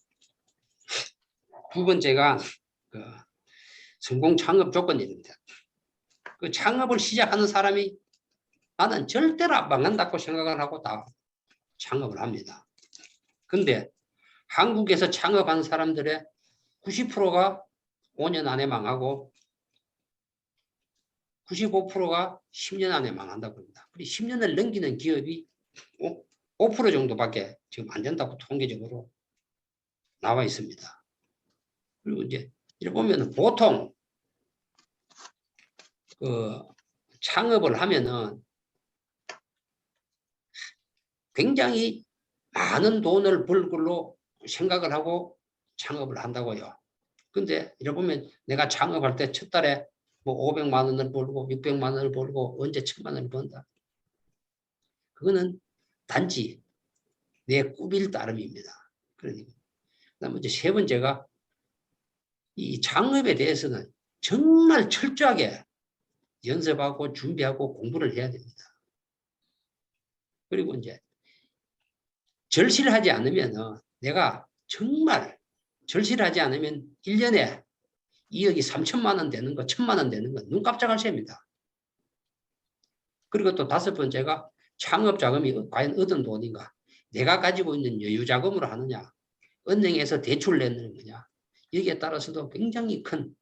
두 번째가 성공 창업 조건입니다. 창업을 시작하는 사람이 나는 절대로 안 망한다고 생각을 하고 다 창업을 합니다. 근데 한국에서 창업한 사람들의 90%가 5년 안에 망하고 95%가 10년 안에 망한다고 합니다. 10년을 넘기는 기업이 5% 정도밖에 지금 안 된다고 통계적으로 나와 있습니다. 그리고 이제 이렇게 보면 보통 창업을 하면은 굉장히 많은 돈을 벌 걸로 생각을 하고 창업을 한다고요. 근데 이렇게 보면 내가 창업할 때 첫 달에 뭐 500만 원을 벌고 600만 원을 벌고 언제 1000만 원을 번다. 그거는 단지 내 꿈일 따름입니다. 그러니까 그다음에 이제 세 번째가 이 창업에 대해서는 정말 철저하게 연습하고 준비하고 공부를 해야 됩니다. 그리고 이제 절실하지 않으면 내가 정말 절실하지 않으면 1년에 2억이 3천만 원 되는 거, 1천만 원 되는 거 눈 깜짝할 새입니다. 그리고 또 다섯 번째가 창업 자금이 과연 얻은 돈인가? 내가 가지고 있는 여유 자금으로 하느냐? 은행에서 대출 내는 거냐? 여기에 따라서도 굉장히 큰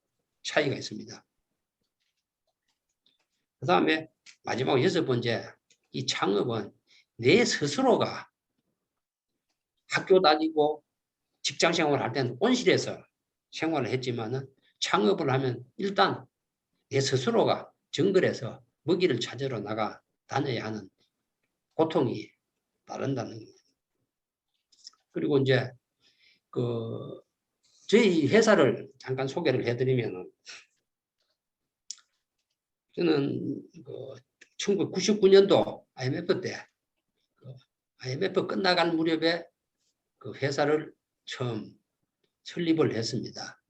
차이가 있습니다. 그 다음에 마지막 여섯 번째, 이 창업은 내 스스로가 학교 다니고 직장 생활을 할 때는 온실에서 생활을 했지만은 창업을 하면 일단 내 스스로가 정글에서 먹이를 찾으러 나가 다녀야 하는 고통이 따른다는 겁니다. 그리고 이제 저희 회사를 잠깐 소개를 해드리면은 저는 1999년도 IMF 때 IMF 끝나갈 무렵에 그 회사를 처음 설립을 했습니다.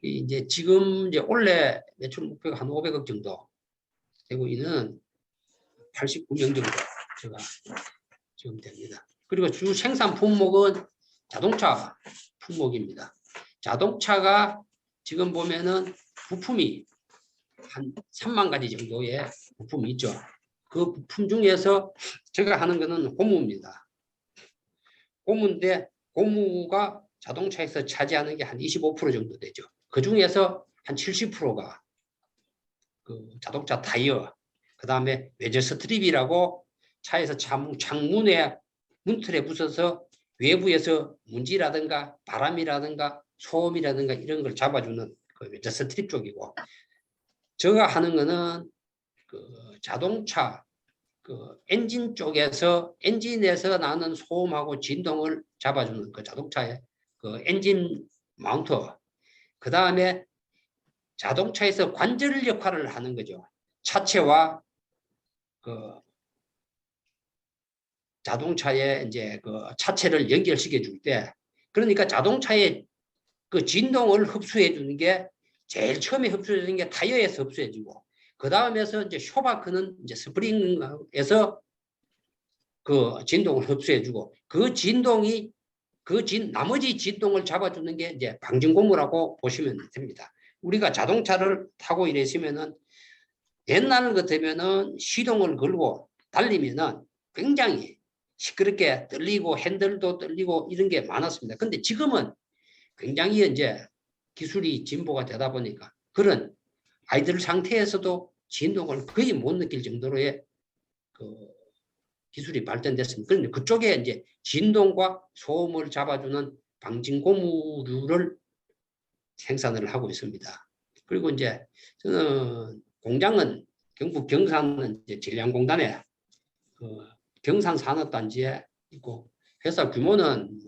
이제 지금 이제 올해 매출 목표가 한 500억 정도 되고 있는 89명 정도 제가 지금 됩니다. 그리고 주 생산 품목은 자동차 품목입니다. 자동차가 지금 보면은 부품이 한 3만 가지 정도의 부품이 있죠. 그 부품 중에서 제가 하는 거는 고무입니다. 고무인데 고무가 자동차에서 차지하는 게 한 25% 정도 되죠. 그 중에서 한 70%가 그 자동차 타이어, 그 다음에 외저 스트립이라고 차에서 창문에 문틀에 붙어서 외부에서 먼지라든가 바람이라든가 소음이라든가 이런 걸 잡아주는 그 외저 스트립 쪽이고, 제가 하는 거는 그 자동차 그 엔진 쪽에서 엔진에서 나는 소음하고 진동을 잡아주는 그 자동차의 그 엔진 마운트, 그 다음에 자동차에서 관절 역할을 하는 거죠. 차체와 그 자동차의 이제 그 차체를 연결시켜 줄 때, 그러니까 자동차의 그 진동을 흡수해 주는 게 제일 처음에 흡수해 주는 게 타이어에서 흡수해 주고, 그 다음에서 이제 쇼바크는 이제 스프링에서 그 진동을 흡수해 주고, 그 진동이 나머지 진동을 잡아주는 게 이제 방진고무라고 보시면 됩니다. 우리가 자동차를 타고 이랬으면은 옛날 같으면은 시동을 걸고 달리면은 굉장히 시끄럽게 떨리고 핸들도 떨리고 이런 게 많았습니다. 근데 지금은 굉장히 이제 기술이 진보가 되다 보니까 그런 아이들 상태에서도 진동을 거의 못 느낄 정도로의 그 기술이 발전됐습니다. 그런데 그쪽에 이제 진동과 소음을 잡아주는 방진고무류를 생산을 하고 있습니다. 그리고 이제 저는 공장은 경북 경산은 이제 질량공단에 경산산업단지에 있고, 회사 규모는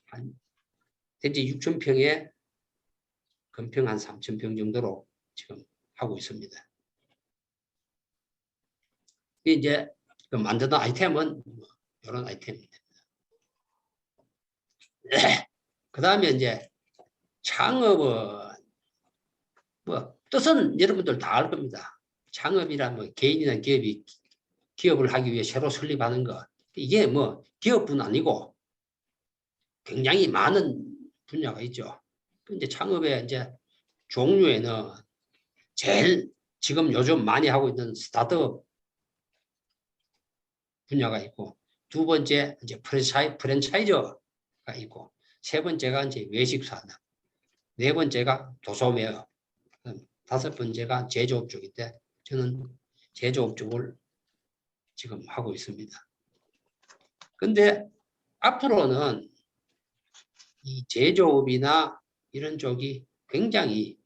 한 대지 6,000평에 건평 한 3,000평 정도로 지금 하고 있습니다. 이제 만드는 아이템은 이런 아이템입니다. 그 다음에 이제 창업은 뭐 뜻은 여러분들 다 알 겁니다. 창업이란 뭐 개인이나 기업이 기업을 하기 위해 새로 설립하는 거, 이게 뭐 기업뿐 아니고 굉장히 많은 분야가 있죠. 근데 창업의 이제 종류에는 제일 지금 요즘 많이 하고 있는 스타트업 분야가 있고, 두 번째 이제 프랜차이저가 있고, 세 번째가 이제 외식 산업, 네 번째가 도소매업, 다섯 번째가 제조업 쪽인데 저는 제조업 쪽을 지금 하고 있습니다. 근데 앞으로는 이 제조업이나 이런 쪽이 굉장히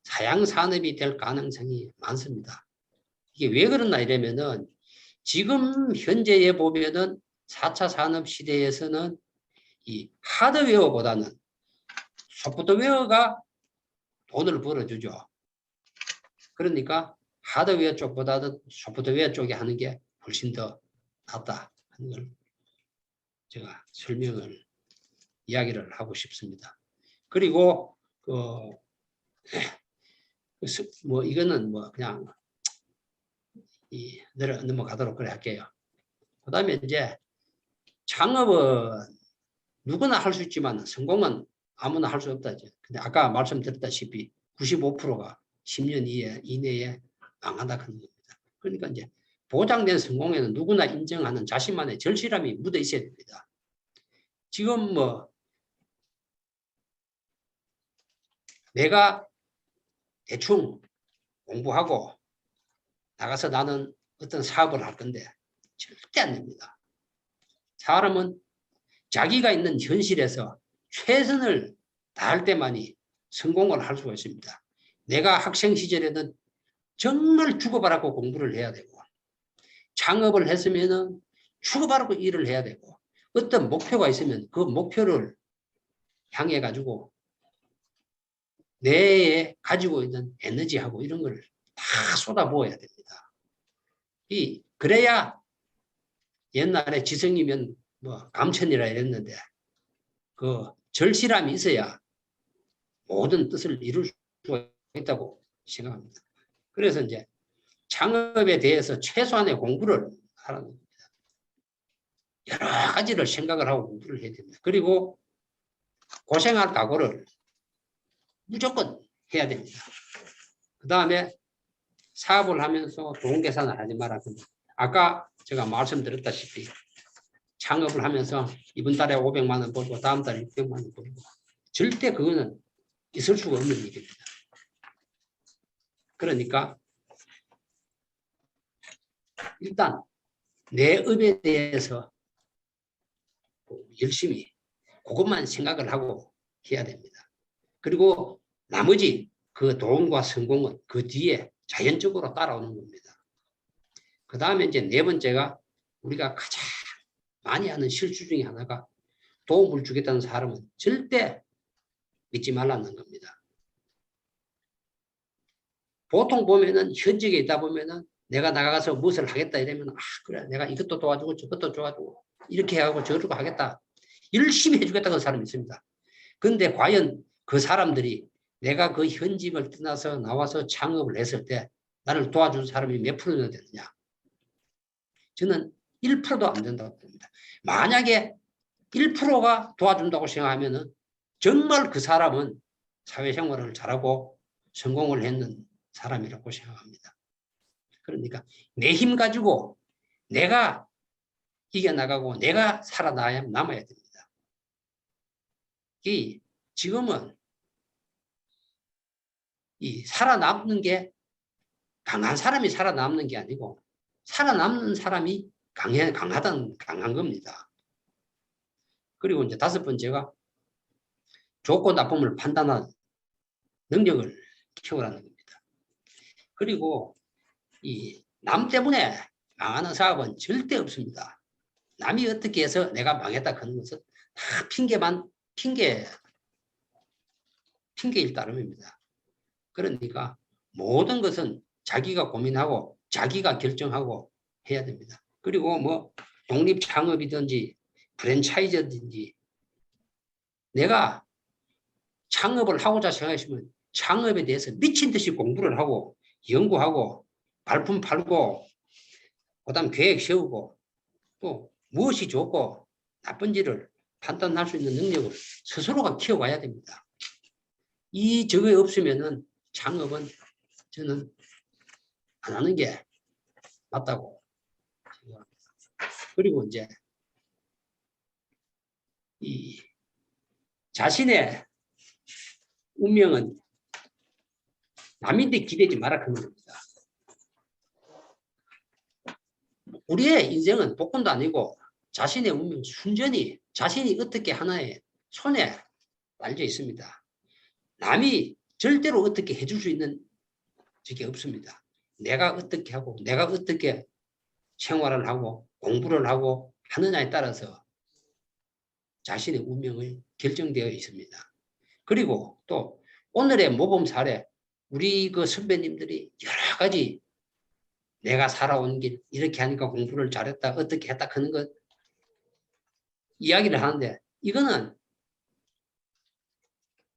사양 산업이 될 가능성이 많습니다. 이게 왜 그러나 이러면은 지금 현재에 보면은 4차 산업 시대에서는 이 하드웨어보다는 소프트웨어가 돈을 벌어주죠. 그러니까 하드웨어 쪽보다는 소프트웨어 쪽에 하는 게 훨씬 더 낫다. 하는 걸 제가 설명을 이야기를 하고 싶습니다. 그리고 뭐 이거는 뭐 그냥 넘어가도록 그래 할게요. 그다음에 이제 창업은 누구나 할 수 있지만 성공은 아무나 할 수 없다. 근데 아까 말씀드렸다시피 95%가 10년 이내에 망한다 하는 겁니다. 그러니까 이제 보장된 성공에는 누구나 인정하는 자신만의 절실함이 묻어 있어야 됩니다. 지금 뭐 내가 대충 공부하고 나가서 나는 어떤 사업을 할 건데 절대 안 됩니다. 사람은 자기가 있는 현실에서 최선을 다할 때만이 성공을 할 수가 있습니다. 내가 학생 시절에는 정말 죽어봐라고 공부를 해야 되고 창업을 했으면 죽어봐라고 일을 해야 되고 어떤 목표가 있으면 그 목표를 향해 가지고 내에 가지고 있는 에너지하고 이런 걸 다 쏟아부어야 됩니다. 그래야 옛날에 지성이면 뭐 감천이라 이랬는데 그 절실함이 있어야 모든 뜻을 이룰 수가 있다고 생각합니다. 그래서 이제 창업에 대해서 최소한의 공부를 하라는 겁니다. 여러 가지를 생각을 하고 공부를 해야 됩니다. 그리고 고생할 각오를 무조건 해야 됩니다. 그 다음에 사업을 하면서 돈 계산을 하지 마라. 아까 제가 말씀드렸다시피 창업을 하면서 이번 달에 500만 원 벌고 다음 달에 600만 원 벌고 절대 그거는 있을 수가 없는 일입니다. 그러니까 일단 내 업에 대해서 열심히 그것만 생각을 하고 해야 됩니다. 그리고 나머지 그 돈과 성공은 그 뒤에 자연적으로 따라오는 겁니다. 그 다음에 이제 네 번째가 우리가 가장 많이 하는 실수 중에 하나가 도움을 주겠다는 사람은 절대 믿지 말라는 겁니다. 보통 보면은 현직에 있다 보면은 내가 나가서 무엇을 하겠다 이러면 그래 내가 이것도 도와주고 저것도 도와주고 이렇게 하고 저렇게 하겠다 열심히 해주겠다는 사람이 있습니다. 그런데 과연 그 사람들이 내가 그 현직을 떠나서 나와서 창업을 했을 때 나를 도와준 사람이 몇 프로나 되느냐? 저는 1%도 안 된다고 봅니다. 만약에 1%가 도와준다고 생각하면은 정말 그 사람은 사회생활을 잘하고 성공을 했는 사람이라고 생각합니다. 그러니까 내 힘 가지고 내가 이겨나가고 내가 살아남아야 됩니다. 지금은 살아남는 게 강한 사람이 살아남는 게 아니고 살아남는 사람이 강한 겁니다. 그리고 이제 다섯 번째가 좋고 나쁨을 판단하는 능력을 키우라는 겁니다. 그리고 남 때문에 망하는 사업은 절대 없습니다. 남이 어떻게 해서 내가 망했다 그런 것은 다 핑계일 따름입니다. 그러니까 모든 것은 자기가 고민하고 자기가 결정하고 해야 됩니다. 그리고 뭐 독립 창업이든지 프랜차이즈든지 내가 창업을 하고자 생각하시면 창업에 대해서 미친 듯이 공부를 하고 연구하고 발품 팔고 그다음 계획 세우고 또 무엇이 좋고 나쁜지를 판단할 수 있는 능력을 스스로가 키워가야 됩니다. 저게 없으면은 창업은 저는 안 하는 게 맞다고 생각합니다. 그리고 이제 자신의 운명은 남인데 기대지 마라 그런 겁니다. 우리의 인생은 복권도 아니고 자신의 운명 순전히 자신이 어떻게 하나의 손에 달려 있습니다. 남이 절대로 어떻게 해줄 수 있는 적이 없습니다. 내가 어떻게 하고 내가 어떻게 생활을 하고 공부를 하고 하느냐에 따라서 자신의 운명이 결정되어 있습니다. 그리고 또 오늘의 모범 사례 우리 그 선배님들이 여러 가지 내가 살아온 길 이렇게 하니까 공부를 잘했다 어떻게 했다 그런 것 이야기를 하는데 이거는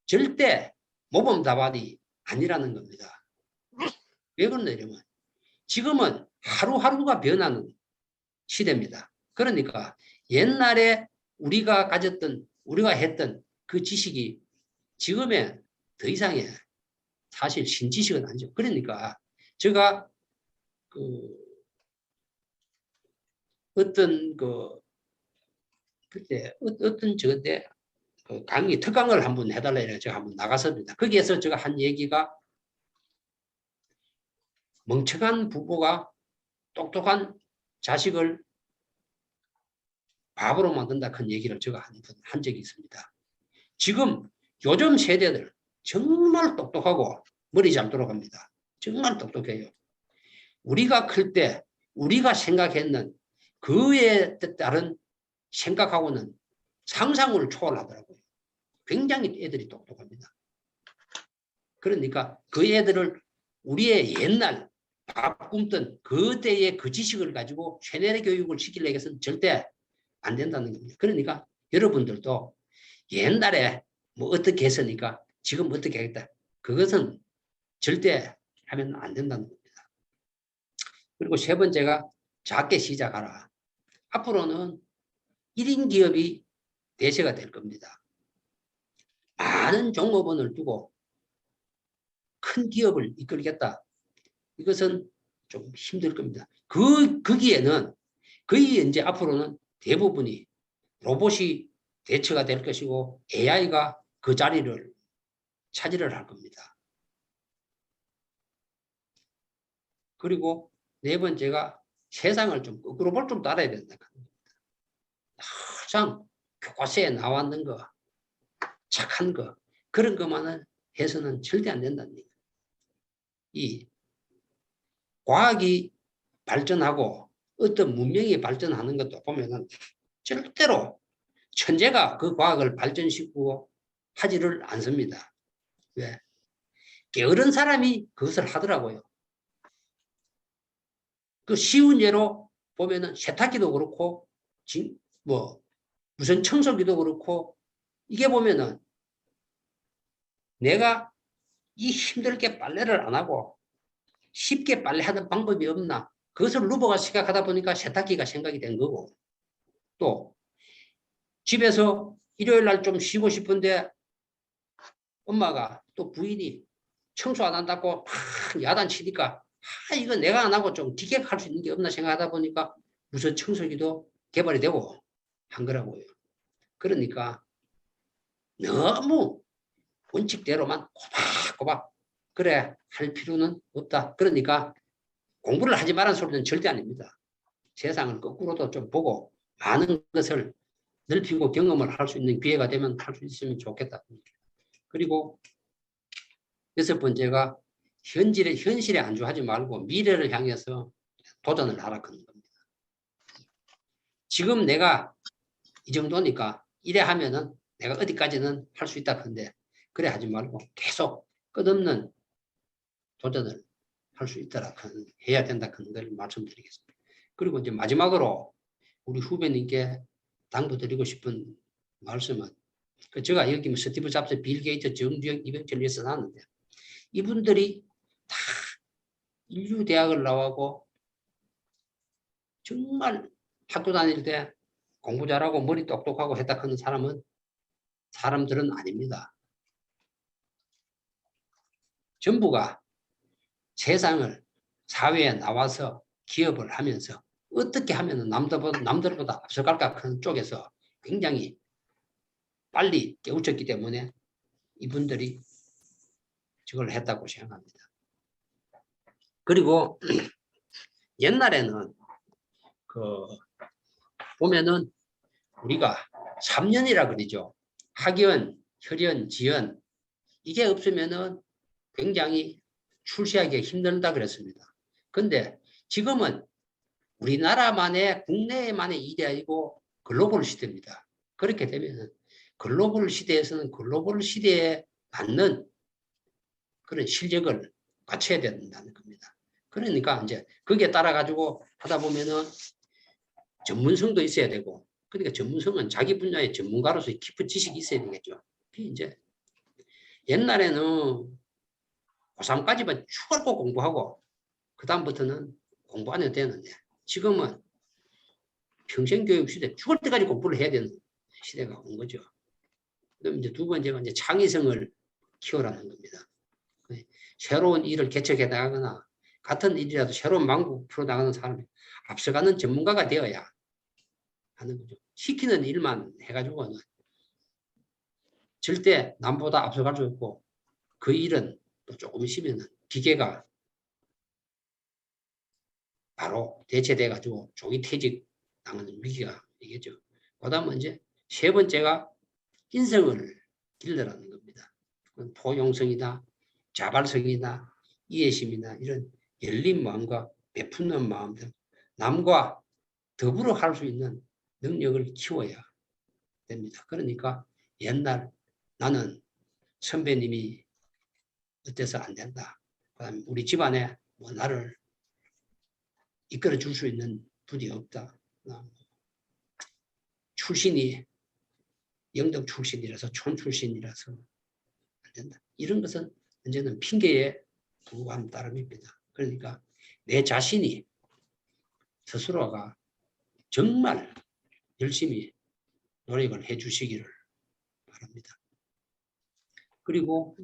절대 모범답안이 아니라는 겁니다. 왜 그러냐면 지금은 하루하루가 변하는 시대입니다. 그러니까 옛날에 우리가 가졌던 우리가 했던 그 지식이 지금의 더 이상의 사실 신지식은 아니죠. 그러니까 제가 그 어떤 그때 어떤 저때 그 강의 특강을 한번 해달라 이래 제가 한번 나갔습니다. 거기에서 제가 한 얘기가 멍청한 부모가 똑똑한 자식을 바보로 만든다 큰 얘기를 제가 한 적이 있습니다. 지금 요즘 세대들 정말 똑똑하고 머리 잘 돌아갑니다. 정말 똑똑해요. 우리가 클 때 우리가 생각했는 그에 따른 생각하고는 상상을 초월하더라고요. 굉장히 애들이 똑똑합니다. 그러니까 그 애들을 우리의 옛날 밥 굶던 그때의 그 지식을 가지고 세뇌 교육을 시키려고 해서는 절대 안 된다는 겁니다. 그러니까 여러분들도 옛날에 뭐 어떻게 했으니까 지금 어떻게 하겠다. 그것은 절대 하면 안 된다는 겁니다. 그리고 세 번째가 작게 시작하라. 앞으로는 1인 기업이 대세가 될 겁니다. 많은 종업원을 두고 큰 기업을 이끌겠다. 이것은 좀 힘들 겁니다. 거기에는 거의 이제 앞으로는 대부분이 로봇이 대처가 될 것이고 AI가 그 자리를 차지를 할 겁니다. 그리고 네 번째가 세상을 좀 거꾸로 볼 줄 알아야 된다. 항상 교과서에 나왔는 거, 착한 거, 그런 것만은 해서는 절대 안 된다는 얘기예요. 이 과학이 발전하고 어떤 문명이 발전하는 것도 보면은 절대로 천재가 그 과학을 발전시키고 하지를 않습니다. 왜? 게으른 사람이 그것을 하더라고요. 그 쉬운 예로 보면은 세탁기도 그렇고, 무슨 청소기도 그렇고, 이게 보면은 내가 이 힘들게 빨래를 안 하고 쉽게 빨래하는 방법이 없나? 그것을 루버가 생각하다 보니까 세탁기가 생각이 된 거고, 또 집에서 일요일 날 좀 쉬고 싶은데 엄마가 또 부인이 청소 안 한다고 막 야단치니까 이거 내가 안 하고 좀 기계할 수 있는 게 없나 생각하다 보니까 무슨 청소기도 개발이 되고 한 거라고요. 그러니까 너무 원칙대로만 꼬박꼬박 그래 할 필요는 없다. 그러니까 공부를 하지 말라는 소리는 절대 아닙니다. 세상을 거꾸로도 좀 보고 많은 것을 넓히고 경험을 할 수 있는 기회가 되면 할 수 있으면 좋겠다. 그리고 여섯 번째가 현실에 안주하지 말고 미래를 향해서 도전을 하라 그런 겁니다. 지금 내가 이 정도니까 이래 하면은 내가 어디까지는 할 수 있다 근데 그래 하지 말고 계속 끝없는 도전을 할 수 있더라 해야 된다 그런 걸 말씀드리겠습니다. 그리고 이제 마지막으로 우리 후배님께 당부드리고 싶은 말씀은 제가 여기 스티브 잡스, 빌 게이츠, 정주영, 이병철 써놨는데 이분들이 다 인류 대학을 나오고 정말 학교 다닐 때 공부 잘하고 머리 똑똑하고 했다 하는 사람들은 아닙니다. 전부가 세상을 사회에 나와서 기업을 하면서 어떻게 하면 남들보다 앞서갈까 하는 쪽에서 굉장히 빨리 깨우쳤기 때문에 이분들이 저걸 했다고 생각합니다. 그리고 옛날에는 보면은 우리가 3년이라 그러죠. 학연, 혈연, 지연 이게 없으면은 굉장히 출세하기 힘들다 그랬습니다. 근데 지금은 우리나라만의 국내만의 일이 아니고 글로벌 시대입니다. 그렇게 되면 글로벌 시대에서는 글로벌 시대에 맞는 그런 실력을 갖춰야 된다는 겁니다. 그러니까 이제 거기에 따라 가지고 하다 보면은 전문성도 있어야 되고 그러니까 전문성은 자기 분야의 전문가로서 깊은 지식이 있어야 되겠죠. 이제 옛날에는 고3까지만 추가로 공부하고 그 다음부터는 공부 안 해도 되는데 지금은 평생교육 시대 죽을 때까지 공부를 해야 되는 시대가 온 거죠. 그럼 이제 두 번째가 이제 창의성을 키워라는 겁니다. 새로운 일을 개척해 나가거나 같은 일이라도 새로운 방법 풀어 나가는 사람이 앞서가는 전문가가 되어야 하는 거죠. 시키는 일만 해가지고는 절대 남보다 앞서갈 수 없고 그 일은 또 조금 있으면 기계가 바로 대체돼가지고 조기 퇴직 당하는 위기가 있겠죠. 그 다음은 이제 세 번째가 인성을 길러라는 겁니다. 포용성이다, 자발성이다, 이해심이나 이런 열린 마음과 베푸는 마음 등 남과 더불어 할 수 있는 능력을 키워야 됩니다. 그러니까 옛날 나는 선배님이 어때서 안 된다. 그다음에 우리 집안에 뭐 나를 이끌어 줄 수 있는 분이 없다. 출신이 영덕 출신이라서 촌 출신이라서 안 된다. 이런 것은 언제는 핑계에 불과한 따름입니다. 그러니까 내 자신이 스스로가 정말 열심히 노력을 해 주시기를 바랍니다. 그리고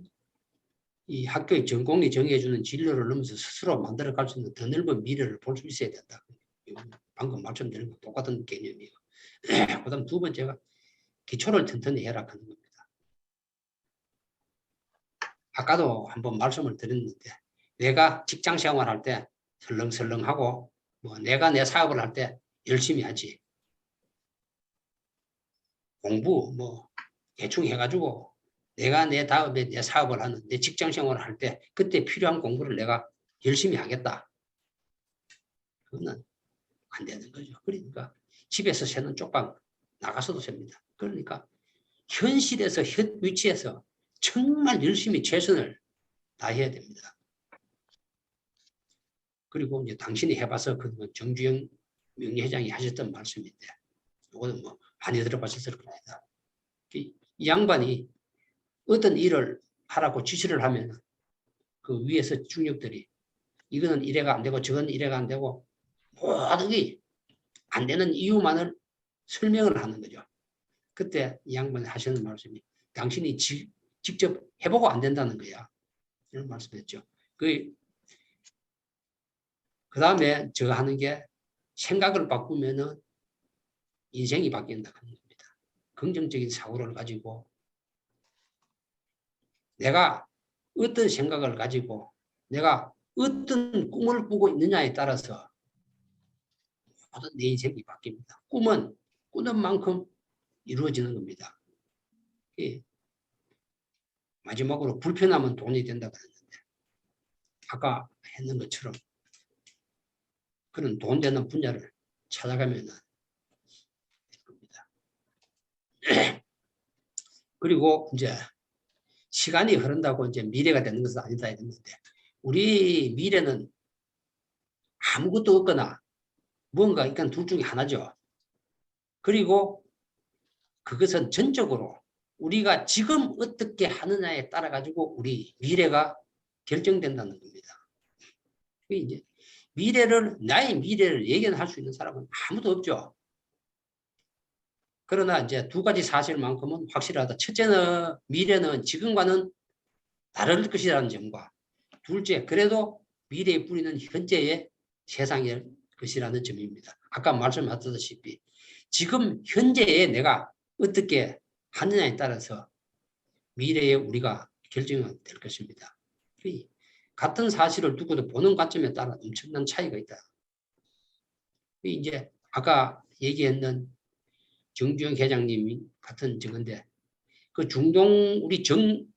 이 학교의 전공이 정해주는 진로를 넘어서 스스로 만들어갈 수 있는 더 넓은 미래를 볼 수 있어야 된다. 방금 말씀드린 것 똑같은 개념이에요. 그 다음 두 번째가 기초를 튼튼히 해라 하는 겁니다. 아까도 한번 말씀을 드렸는데 내가 직장 생활할 때 설렁설렁하고 뭐 내가 내 사업을 할 때 열심히 하지. 공부 뭐 대충 해가지고 내가 내 다음에 내 사업을 하는 내 직장 생활을 할 때 그때 필요한 공부를 내가 열심히 하겠다. 그거는 안 되는 거죠. 그러니까 집에서 새는 쪽방 나가서도 셉니다. 그러니까 현실에서 현 위치에서 정말 열심히 최선을 다해야 됩니다. 그리고 이제 당신이 해봐서 그 정주영 명예회장이 하셨던 말씀인데 이거는 뭐 많이 들어봤을 겁니다. 이 양반이 어떤 일을 하라고 지시를 하면 그 위에서 중력들이 이거는 이래가 안 되고 저건 이래가 안 되고 모든 게 안 되는 이유만을 설명을 하는 거죠. 그때 이 양반이 하시는 말씀이 당신이 직접 해보고 안 된다는 거야. 이런 말씀했죠. 그 다음에 제가 하는 게 생각을 바꾸면은 인생이 바뀐다는 겁니다. 긍정적인 사고를 가지고 내가 어떤 생각을 가지고 내가 어떤 꿈을 꾸고 있느냐에 따라서 모든 내 인생이 바뀝니다. 꿈은 꾸는 만큼 이루어지는 겁니다. 예. 마지막으로 불편하면 돈이 된다고 했는데 아까 했는 것처럼 그런 돈 되는 분야를 찾아가면 됩니다. 그리고 이제 시간이 흐른다고 이제 미래가 되는 것은 아니다 했는데 우리 미래는 아무것도 없거나 뭔가 일단 둘 중에 하나죠. 그리고 그것은 전적으로 우리가 지금 어떻게 하느냐에 따라 가지고 우리 미래가 결정된다는 겁니다. 이제 나의 미래를 예견할 수 있는 사람은 아무도 없죠. 그러나 이제 두 가지 사실만큼은 확실하다. 첫째는 미래는 지금과는 다를 것이라는 점과 둘째, 그래도 미래의 뿌리는 현재의 세상의 것이라는 점입니다. 아까 말씀하셨다시피 지금 현재의 내가 어떻게 하느냐에 따라서 미래에 우리가 결정될 것입니다. 같은 사실을 두고도 보는 관점에 따라 엄청난 차이가 있다. 이제 아까 얘기했는 정주영 회장님이 같은 저건데 그 중동 우리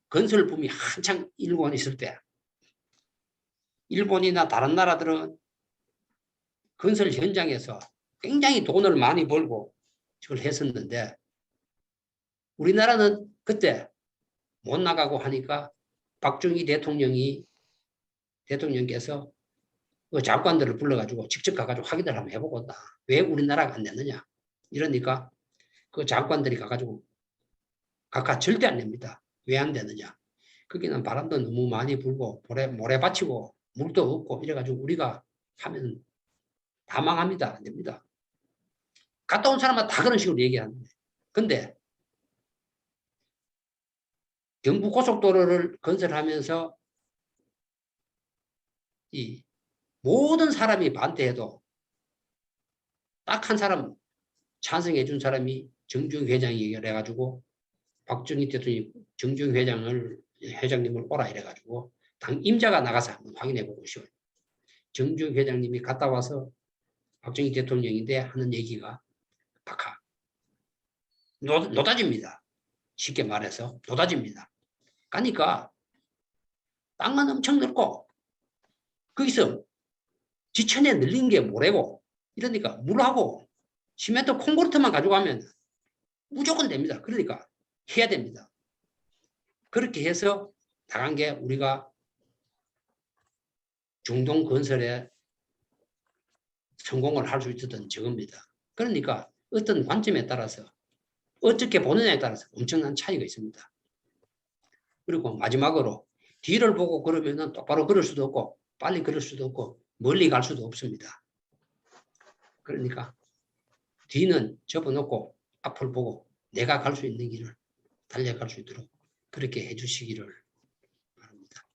건설 붐이 한창 일본 있을 때 일본이나 다른 나라들은 건설 현장에서 굉장히 돈을 많이 벌고 그걸 했었는데 우리나라는 그때 못 나가고 하니까 박정희 대통령께서 그 장관들을 불러가지고 직접 가가지고 확인을 한번 해보고 온다. 왜 우리나라가 안 됐느냐. 이러니까 그 장관들이 가가지고 각각 절대 안 냅니다. 왜 안 되느냐? 거기는 바람도 너무 많이 불고 모래 받치고 물도 없고 이래가지고 우리가 하면 다 망합니다. 안 됩니다. 갔다 온 사람은 다 그런 식으로 얘기하는데. 근데 경부 고속도로를 건설하면서 이 모든 사람이 반대해도 딱 한 사람 찬성해 준 사람이 정주영 회장이 해가지고 박정희 대통령이 정주영 회장님을 오라 이래가지고 당 임자가 나가서 한번 확인해 보고 싶어요. 정주영 회장님이 갔다 와서 박정희 대통령인데 하는 얘기가 박하. 노다집니다. 쉽게 말해서 노다집니다. 가니까 땅은 엄청 넓고 거기서 지천에 늘린 게 뭐래고 이러니까 물하고 시멘트 콘크리트만 가져가면 무조건 됩니다. 그러니까 해야 됩니다. 그렇게 해서 나간 게 우리가 중동 건설에 성공을 할 수 있었던 저겁니다. 그러니까 어떤 관점에 따라서 어떻게 보느냐에 따라서 엄청난 차이가 있습니다. 그리고 마지막으로 뒤를 보고 걸으면 똑바로 걸을 수도 없고 빨리 걸을 수도 없고 멀리 갈 수도 없습니다. 그러니까 뒤는 접어놓고 앞을 보고 내가 갈 수 있는 길을 달려갈 수 있도록 그렇게 해주시기를 바랍니다.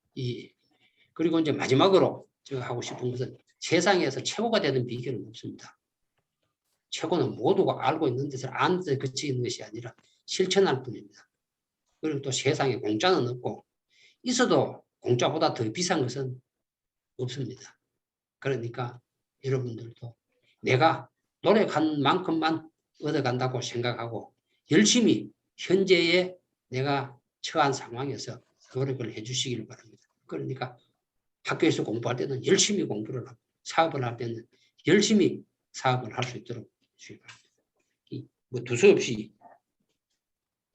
그리고 이제 마지막으로 제가 하고 싶은 것은 세상에서 최고가 되는 비결은 없습니다. 최고는 모두가 알고 있는 데서 아는 데 그치는 것이 아니라 실천할 뿐입니다. 그리고 또 세상에 공짜는 없고 있어도 공짜보다 더 비싼 것은 없습니다. 그러니까 여러분들도 내가 노력한 만큼만 얻어간다고 생각하고 열심히 현재의 내가 처한 상황에서 노력을 해주시기를 바랍니다. 그러니까 학교에서 공부할 때는 열심히 공부를 하고 사업을 할 때는 열심히 사업을 할 수 있도록 해주시기 바랍니다. 뭐 두서없이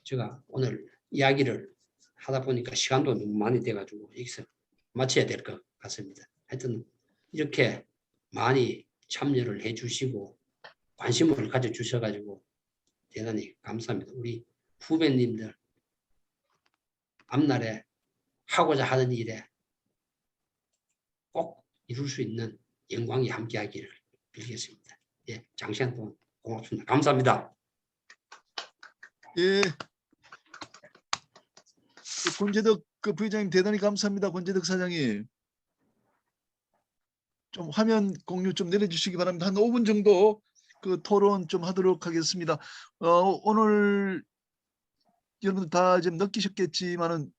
제가 오늘 이야기를 하다 보니까 시간도 너무 많이 돼가지고 여기서 마쳐야 될 것 같습니다. 하여튼 이렇게 많이 참여를 해주시고 관심을 가져주셔가지고 대단히 감사합니다. 우리 후배님들 앞날에 하고자 하는 일에 꼭 이룰 수 있는 영광이 함께하기를 빌겠습니다. 예, 장시간 동안 고맙습니다. 감사합니다. 예, 권재덕 부회장님 대단히 감사합니다. 권재덕 사장님. 좀 화면 공유 좀 내려주시기 바랍니다. 한 5분 정도 그 토론 좀 하도록 하겠습니다. 오늘 여러분 다 지금 느끼셨겠지만은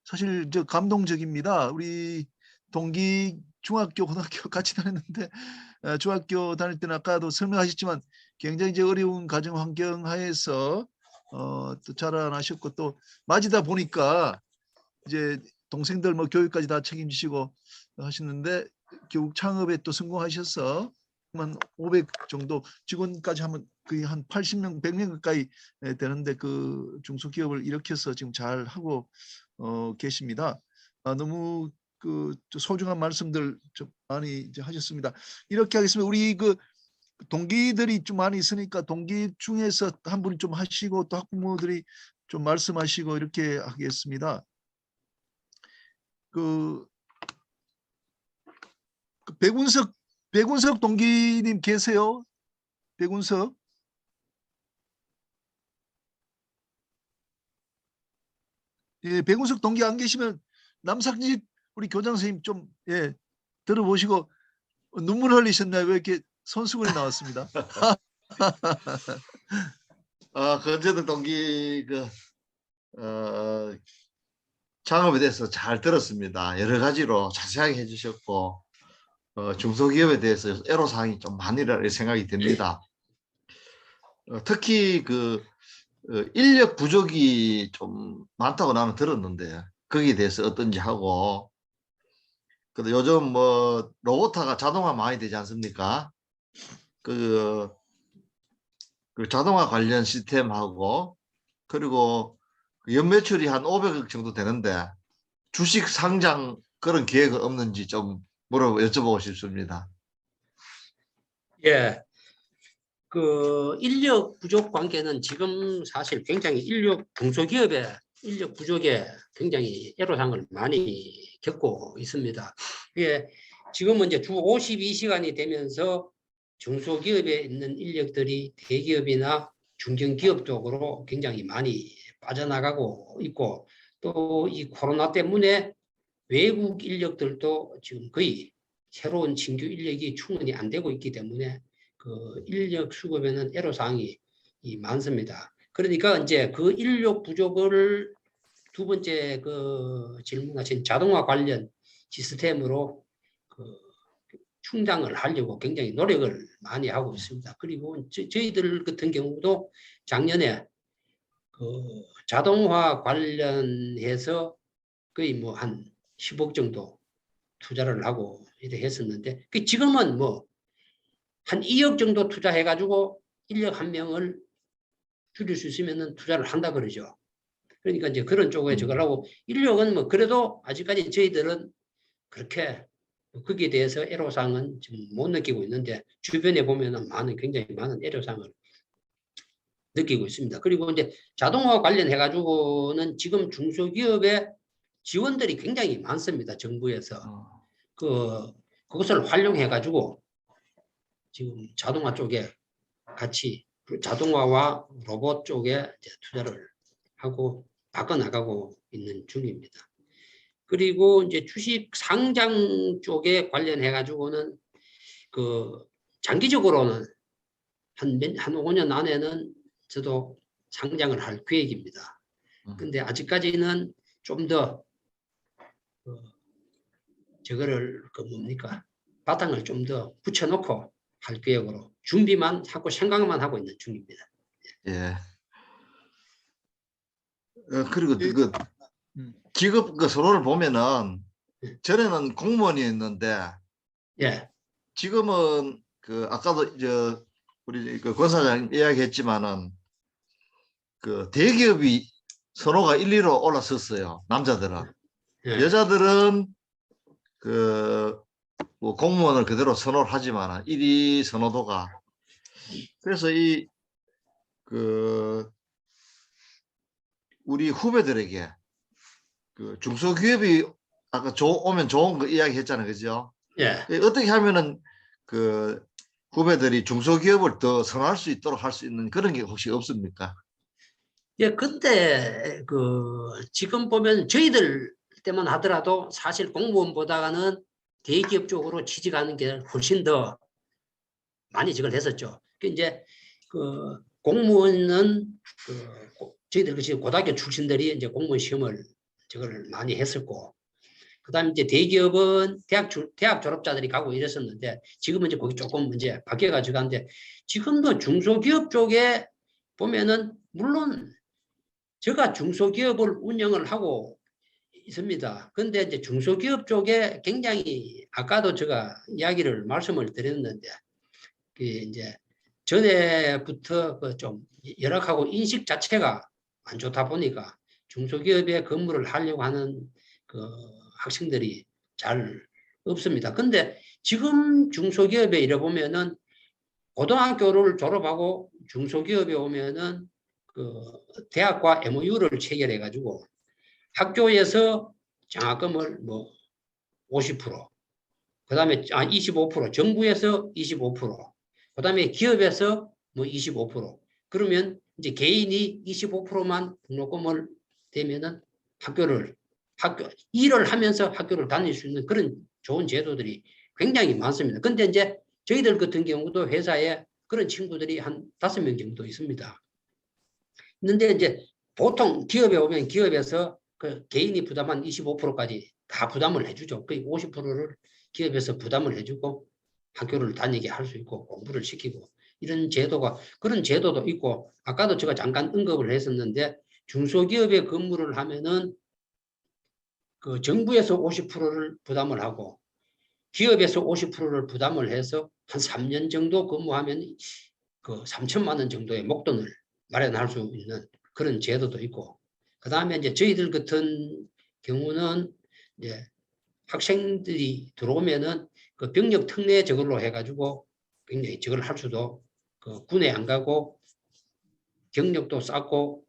사실 저 감동적입니다. 우리 동기 중학교, 고등학교 같이 다녔는데 중학교 다닐 때는 아까도 설명하셨지만 굉장히 이제 어려운 가정 환경 하에서 또 자라나셨고 또 맞이다 보니까 이제 동생들 뭐 교육까지 다 책임지시고 하셨는데 결국 창업에 또 성공하셔서 한 500 정도 직원까지 하면 거의 한 80명, 100명 가까이 되는데 그 중소기업을 일으켜서 지금 잘 하고 계십니다. 너무 그 소중한 말씀들 좀 많이 이제 하셨습니다. 이렇게 하겠습니다. 우리 그 동기들이 좀 많이 있으니까 동기 중에서 한 분이 좀 하시고 또 학부모들이 좀 말씀하시고 이렇게 하겠습니다. 그 백운석 동기님 계세요? 백운석? 예, 백운석 동기 안 계시면 남상집 우리 교장 선생님 좀 예, 들어보시고 눈물 흘리셨나요? 왜 이렇게 손수건이 나왔습니다. 권재덕 동기 창업에 대해서 잘 들었습니다. 여러 가지로 자세하게 해주셨고 중소기업에 대해서 애로사항이 좀 많으리라 생각이 듭니다. 특히 인력 부족이 좀 많다고 나는 들었는데 거기에 대해서 어떤지 하고 근데 요즘 뭐 로봇화가 자동화 많이 되지 않습니까? 그 자동화 관련 시스템하고 그리고 연매출이 한 500억 정도 되는데 주식 상장 그런 계획은 없는지 좀 여쭤보고 싶습니다. 예, 그 인력 부족 관계는 지금 사실 굉장히 중소기업의 인력 부족에 굉장히 애로사항을 많이 겪고 있습니다. 예, 지금은 이제 주 52시간이 되면서 중소기업에 있는 인력들이 대기업이나 중견기업 쪽으로 굉장히 많이 빠져나가고 있고 또 이 코로나 때문에 외국 인력들도 지금 거의 새로운 신규 인력이 충원이 안 되고 있기 때문에 그 인력 수급에는 애로사항이 많습니다. 그러니까 이제 그 인력 부족을 두 번째 그 질문하신 자동화 관련 시스템으로 그 충당을 하려고 굉장히 노력을 많이 하고 있습니다. 그리고 저희들 같은 경우도 작년에 그 자동화 관련해서 거의 뭐 한 10억 정도 투자를 하고 이래 했었는데 지금은 뭐 한 2억 정도 투자해가지고 인력 한 명을 줄일 수 있으면 투자를 한다 그러죠. 그러니까 이제 그런 쪽에 저걸 하고 인력은 뭐 그래도 아직까지 저희들은 그렇게 거기에 대해서 애로사항은 지금 못 느끼고 있는데 주변에 보면은 굉장히 많은 애로사항을 느끼고 있습니다. 그리고 이제 자동화 관련해 가지고는 지금 중소기업의 지원들이 굉장히 많습니다. 정부에서 그것을 활용해 가지고 지금 자동화 쪽에 같이 자동화와 로봇 쪽에 이제 투자를 하고 바꿔나가고 있는 중입니다. 그리고 이제 주식 상장 쪽에 관련해 가지고는 그 장기적으로는 한 5년 안에는 저도 상장을 할 계획입니다. 근데 아직까지는 좀 더 저거를 바탕을 좀 더 붙여놓고 할 계획으로 준비만 하고 생각만 하고 있는 중입니다. 예. 그리고 예. 그 직업 그 서로를 보면은 전에는 공무원이었는데 예, 지금은 그 아까도 우리 그 권사장 이야기했지만은 그 대기업이 선호가 1, 2로 올라섰어요. 남자들은. 예. 여자들은 그 뭐 공무원을 그대로 선호를 하지만 1위 선호도가 그래서 그 우리 후배들에게 그 중소기업이 아까 오면 좋은 거 이야기했잖아요, 그죠? 예. 어떻게 하면은 그 후배들이 중소기업을 더 선호할 수 있도록 할 수 있는 그런 게 혹시 없습니까? 예, 근데 지금 보면 저희들 때만 하더라도 사실 공무원보다는 대기업 쪽으로 취직하는 게 훨씬 더 많이 저걸 했었죠. 이제 공무원은 저희들 고등학교 출신들이 이제 공무원 시험을 저걸 많이 했었고, 그다음에 이제 대기업은 대학 졸업자들이 가고 이랬었는데 지금은 이제 거기 조금 이제 바뀌어가지고 하는데 지금도 중소기업 쪽에 보면은 물론 제가 중소기업을 운영을 하고 있습니다. 근데 이제 중소기업 쪽에 굉장히 아까도 제가 말씀을 드렸는데 이제 전에부터 좀 열악하고 인식 자체가 안 좋다 보니까 중소기업에 근무를 하려고 하는 그 학생들이 잘 없습니다. 근데 지금 중소기업에 이래 보면은 고등학교를 졸업하고 중소기업에 오면은 대학과 MOU를 체결해 가지고 학교에서 장학금을 뭐 50%, 그다음에 25%, 정부에서 25%, 그다음에 기업에서 뭐 25%. 그러면 이제 개인이 25%만 등록금을 대면은 일을 하면서 학교를 다닐 수 있는 그런 좋은 제도들이 굉장히 많습니다. 근데 이제 저희들 같은 경우도 회사에 그런 친구들이 한 5명 정도 있습니다. 있는데 이제 보통 기업에 오면 기업에서 그 개인이 부담한 25%까지 다 부담을 해주죠. 거의 50%를 기업에서 부담을 해주고 학교를 다니게 할 수 있고 공부를 시키고 이런 그런 제도도 있고 아까도 제가 잠깐 언급을 했었는데 중소기업에 근무를 하면은 그 정부에서 50%를 부담을 하고 기업에서 50%를 부담을 해서 한 3년 정도 근무하면 그 3천만 원 정도의 목돈을 마련할 수 있는 그런 제도도 있고, 그 다음에 이제 저희들 같은 경우는 이제 학생들이 들어오면은 그 병력 특례 저걸로 해가지고 굉장히 저걸 할 수도 그 군에 안 가고 경력도 쌓고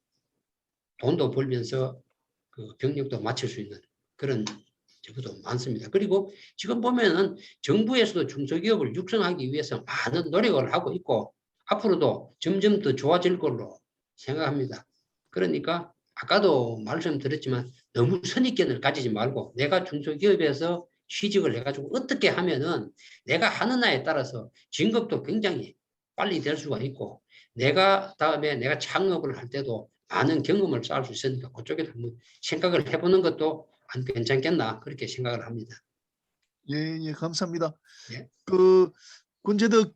돈도 벌면서 그 경력도 맞출 수 있는 그런 제도도 많습니다. 그리고 지금 보면은 정부에서도 중소기업을 육성하기 위해서 많은 노력을 하고 있고 앞으로도 점점 더 좋아질 걸로 생각합니다. 그러니까 아까도 말씀드렸지만 너무 선입견을 가지지 말고 내가 중소기업에서 취직을 해가지고 어떻게 하면은 내가 하는 나에 따라서 진급도 굉장히 빨리 될 수가 있고 내가 다음에 내가 창업을 할 때도 많은 경험을 쌓을 수 있으니까 그쪽에 한번 생각을 해보는 것도 안 괜찮겠나 그렇게 생각을 합니다. 예, 예, 감사합니다. 예. 그 권재덕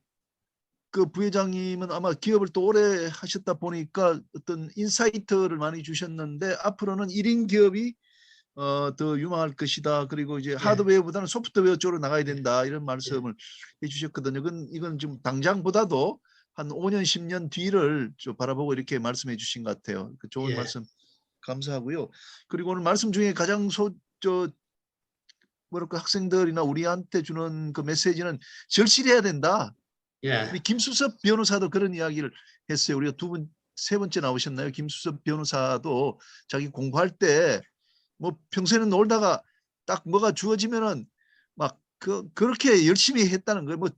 그 부회장님은 아마 기업을 또 오래 하셨다 보니까 어떤 인사이트를 많이 주셨는데 앞으로는 1인 기업이 더 유망할 것이다. 그리고 이제 하드웨어보다는 소프트웨어 쪽으로 나가야 된다. 이런 말씀을 해주셨거든요. 이건 좀 당장보다도 한 5년, 10년 뒤를 좀 바라보고 이렇게 말씀해 주신 것 같아요. 그 좋은 예. 말씀 감사하고요. 그리고 오늘 말씀 중에 가장 뭐랄까 학생들이나 우리한테 주는 그 메시지는 절실해야 된다. 예. 우리 김수섭 변호사도 그런 이야기를 했어요. 우리가 세 번째 나오셨나요? 김수섭 변호사도 자기 공부할 때 뭐 평소에는 놀다가 딱 뭐가 주어지면은 막 그렇게 열심히 했다는 거예요. 뭐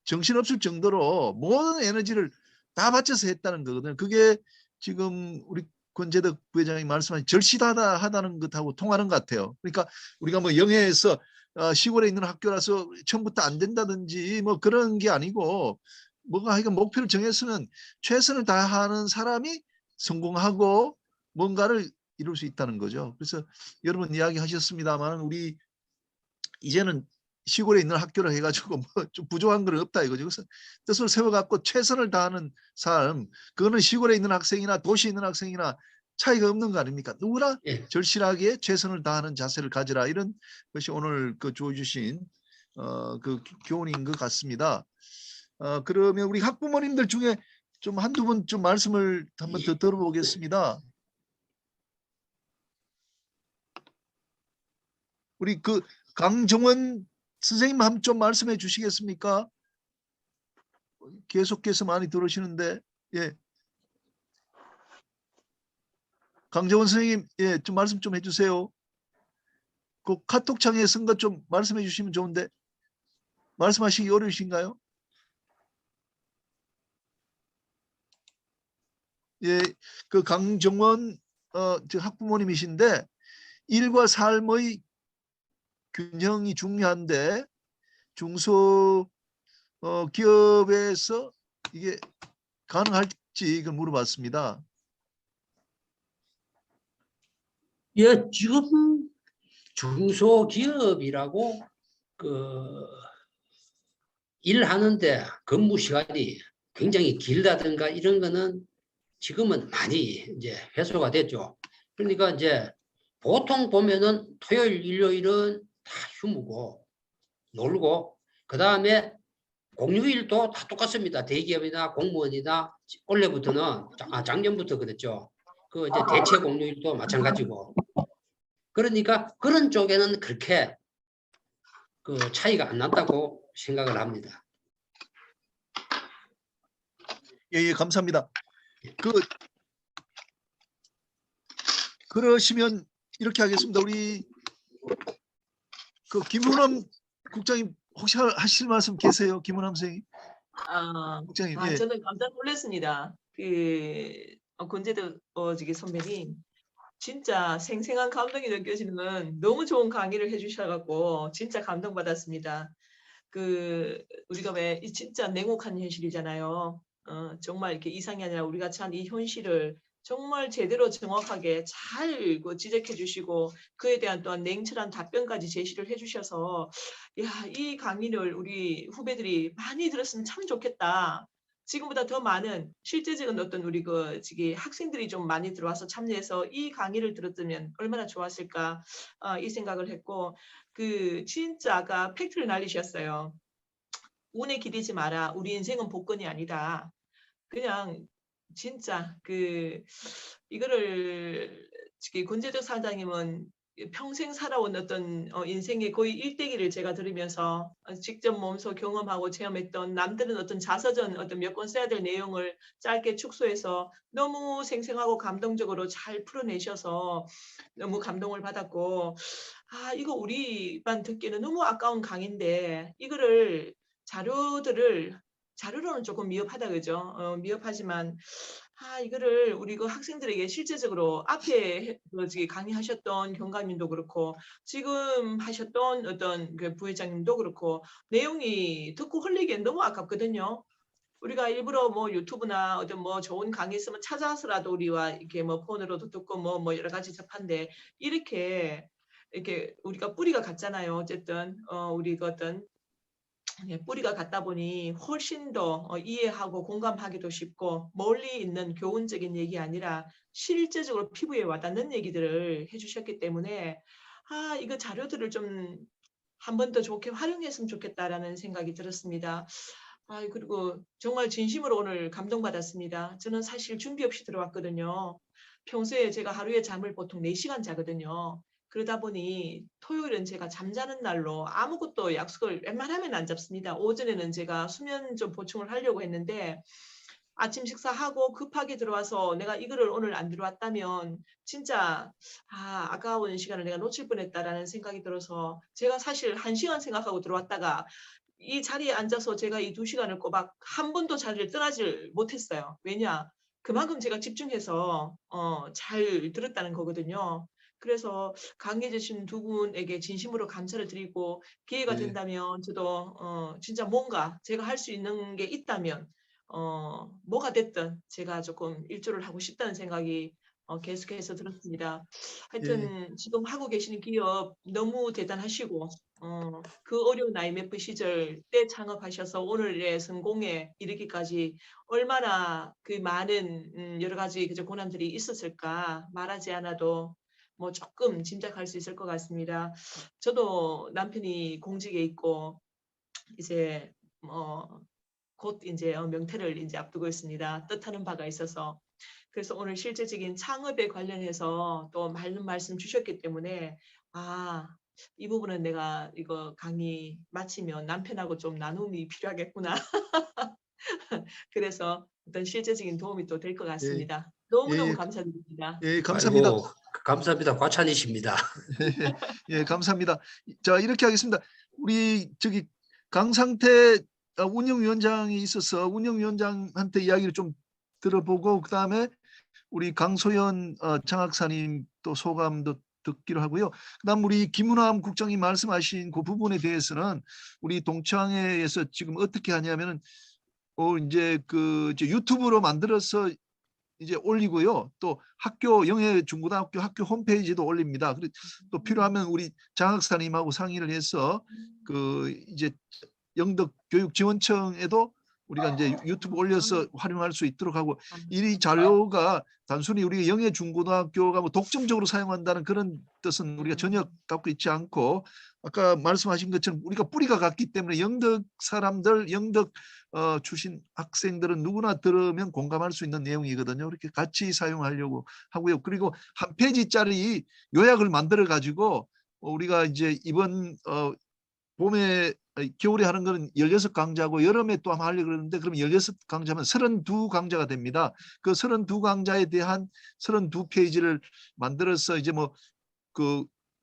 정신없을 정도로 모든 에너지를 다 바쳐서 했다는 거거든요. 그게 지금 우리 권재덕 부회장이 말씀하신 절실하다는 것하고 통하는 것 같아요. 그러니까 우리가 뭐 영예에서 시골에 있는 학교라서 처음부터 안 된다든지 뭐 그런 게 아니고 뭐가 하여간 목표를 정해서는 최선을 다하는 사람이 성공하고 뭔가를 이룰 수 있다는 거죠. 그래서 여러분 이야기하셨습니다만 우리 이제는 시골에 있는 학교를 해가지고 뭐 좀 부족한 건 없다 이거죠. 그래서 뜻을 세워갖고 최선을 다하는 삶, 그거는 시골에 있는 학생이나 도시에 있는 학생이나 차이가 없는 거 아닙니까? 누구나 예. 절실하게 최선을 다하는 자세를 가지라, 이런 것이 오늘 그 주어주신 그 교훈인 것 같습니다. 그러면 우리 학부모님들 중에 좀 한두 분 좀 말씀을 한번 더 들어보겠습니다. 우리 그 강정원 선생님 한번 좀 말씀해 주시겠습니까? 계속해서 많이 들으시는데. 예. 강정원 선생님, 예, 좀 말씀 좀 해주세요. 그 카톡창에 쓴 것 좀 말씀해 주시면 좋은데 말씀하시기 어려우신가요? 예, 그 강정원 저 학부모님이신데 일과 삶의 균형이 중요한데 중소 기업에서 이게 가능할지 이걸 물어봤습니다. 예, 지금 중소기업이라고 그 일하는데 근무 시간이 굉장히 길다든가 이런 거는 지금은 많이 이제 해소가 됐죠. 그러니까 이제 보통 보면은 토요일, 일요일은 다 휴무고 놀고 그 다음에 공휴일도 다 똑같습니다. 대기업이나 공무원이나 올해부터는 작년부터 그랬죠. 그 이제 대체 공휴일도 마찬가지고. 그러니까 그런 쪽에는 그렇게 그 차이가 안 난다고 생각을 합니다. 예, 예, 감사합니다. 그러시면 이렇게 하겠습니다. 우리 그 김훈남 국장님 혹시 하실 말씀 계세요? 김훈남 선생님. 국장님. 예. 저는 깜짝 놀랐습니다. 권재덕 저기 선배님 진짜 생생한 감동이 느껴지는 너무 좋은 강의를 해주셔갖고 진짜 감동받았습니다. 우리가 왜 진짜 냉혹한 현실이잖아요. 정말 이렇게 이상이 아니라 우리가 참 이 현실을 정말 제대로 정확하게 잘 지적해 주시고 그에 대한 또한 냉철한 답변까지 제시를 해주셔서 이 강의를 우리 후배들이 많이 들었으면 참 좋겠다. 지금보다 더 많은 실제적인 어떤 우리 학생들이 좀 많이 들어와서 참여해서 이 강의를 들었으면 얼마나 좋았을까 이 생각을 했고 진짜 아까 팩트를 날리셨어요. 운에 기대지 마라. 우리 인생은 복권이 아니다. 그냥 진짜 이거를 권재덕 사장님은 평생 살아온 어떤 인생의 거의 일대기를 제가 들으면서 직접 몸소 경험하고 체험했던 남들은 어떤 자서전 어떤 몇 권 써야 될 내용을 짧게 축소해서 너무 생생하고 감동적으로 잘 풀어내셔서 너무 감동을 받았고, 아, 이거 우리만 듣기에는 너무 아까운 강의인데 이거를 자료로는 조금 미흡하다 그죠? 미흡하지만 이거를 우리 그 학생들에게 실제적으로 앞에 저기 강의하셨던 경감님도 그렇고 지금 하셨던 어떤 그 부회장님도 그렇고 내용이 듣고 흘리기엔 너무 아깝거든요. 우리가 일부러 뭐 유튜브나 어떤 뭐 좋은 강의 있으면 찾아서라도 우리와 이렇게 뭐 폰으로도 듣고 뭐 여러 가지 접한데 이렇게 우리가 뿌리가 같잖아요. 어쨌든 우리 그 어떤 뿌리가 같다 보니 훨씬 더 이해하고 공감하기도 쉽고 멀리 있는 교훈적인 얘기 아니라 실제적으로 피부에 와닿는 얘기들을 해주셨기 때문에 이거 자료들을 좀 한 번 더 좋게 활용했으면 좋겠다라는 생각이 들었습니다. 그리고 정말 진심으로 오늘 감동받았습니다. 저는 사실 준비 없이 들어왔거든요. 평소에 제가 하루에 잠을 보통 4시간 자거든요. 그러다 보니 토요일은 제가 잠자는 날로 아무것도 약속을 웬만하면 안 잡습니다. 오전에는 제가 수면 좀 보충을 하려고 했는데 아침 식사하고 급하게 들어와서 내가 이거를 오늘 안 들어왔다면 진짜 아까운 시간을 내가 놓칠 뻔했다라는 생각이 들어서 제가 사실 1시간 생각하고 들어왔다가 이 자리에 앉아서 제가 이 2시간을 꼬박 한 번도 자리를 떠나질 못했어요. 왜냐? 그만큼 제가 집중해서 잘 들었다는 거거든요. 그래서 강의해 주신 두 분에게 진심으로 감사를 드리고 기회가 네. 된다면 저도 진짜 뭔가 제가 할 수 있는 게 있다면 뭐가 됐든 제가 조금 일조를 하고 싶다는 생각이 계속해서 들었습니다. 예. 하여튼 지금 하고 계시는 기업 너무 대단하시고 그 어려운 IMF 시절 때 창업하셔서 오늘의 성공에 이르기까지 얼마나 그 많은 여러 가지 그저 고난들이 있었을까 말하지 않아도 뭐 조금 짐작할 수 있을 것 같습니다. 저도 남편이 공직에 있고 이제 곧 이제 명퇴를 이제 앞두고 있습니다. 뜻하는 바가 있어서. 그래서 오늘 실제적인 창업에 관련해서 또 많은 말씀 주셨기 때문에 이 부분은 내가 이거 강의 마치면 남편하고 좀 나눔이 필요하겠구나. 그래서 어떤 실제적인 도움이 또 될 것 예. 같습니다. 예, 너무너무 예. 감사드립니다. 예, 감사합니다. 아이고, 감사합니다. 과찬이십니다. 예, 감사합니다. 자, 이렇게 하겠습니다. 우리 저기 강상태 운영위원장이 있어서 운영위원장한테 이야기를 좀 들어보고 그다음에 우리 강소연 장학사님 또 소감도 듣기로 하고요. 그다음 우리 김은함 국장님 말씀하신 그 부분에 대해서는 우리 동창회에서 지금 어떻게 하냐면은 이제 이제 유튜브로 만들어서 이제 올리고요. 또 학교 영예중고등학교 학교 홈페이지도 올립니다. 또 필요하면 우리 장학사님하고 상의를 해서 이제 영덕교육지원청에도 우리가 이제 유튜브 올려서 활용할 수 있도록 하고 이 자료가 단순히 우리 영예중고등학교가 뭐 독점적으로 사용한다는 그런 뜻은 우리가 전혀 갖고 있지 않고 아까 말씀하신 것처럼 우리가 뿌리가 같기 때문에 영덕 사람들 영덕 출신 학생들은 누구나 들으면 공감할 수 있는 내용이거든요. 이렇게 같이 사용하려고 하고요. 그리고 한 페이지짜리 요약을 만들어 가지고 우리가 이제 이번 봄에 겨울에 하는 거는 16강좌고 여름에 또 한번 하려고 그러는데 그러면 16강좌면 32강좌가 됩니다. 그 32강좌에 대한 32페이지를 만들어서 이제 뭐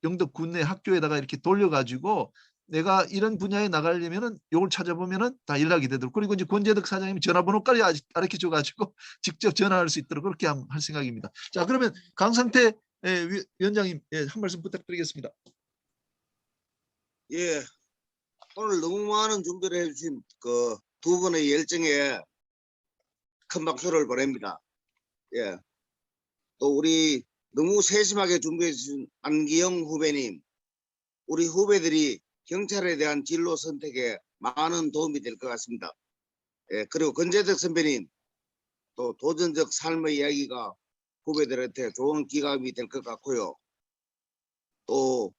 영덕 군내 학교에다가 이렇게 돌려가지고 내가 이런 분야에 나가려면은 요걸 찾아보면은 다 연락이 되도록 그리고 이제 권재덕 사장님이 전화번호까지 가르쳐 줘가지고 직접 전화할 수 있도록 그렇게 할 생각입니다. 자, 그러면 강상태 위원장님 한 말씀 부탁드리겠습니다. 예, 오늘 너무 많은 준비를 해주신 그 두 분의 열정에 큰 박수를 보냅니다. 예, 또 우리 너무 세심하게 준비해 주신 안기영 후배님, 우리 후배들이 경찰에 대한 진로 선택에 많은 도움이 될 것 같습니다. 예, 그리고 권재덕 선배님, 또 도전적 삶의 이야기가 후배들한테 좋은 기감이 될 것 같고요. 또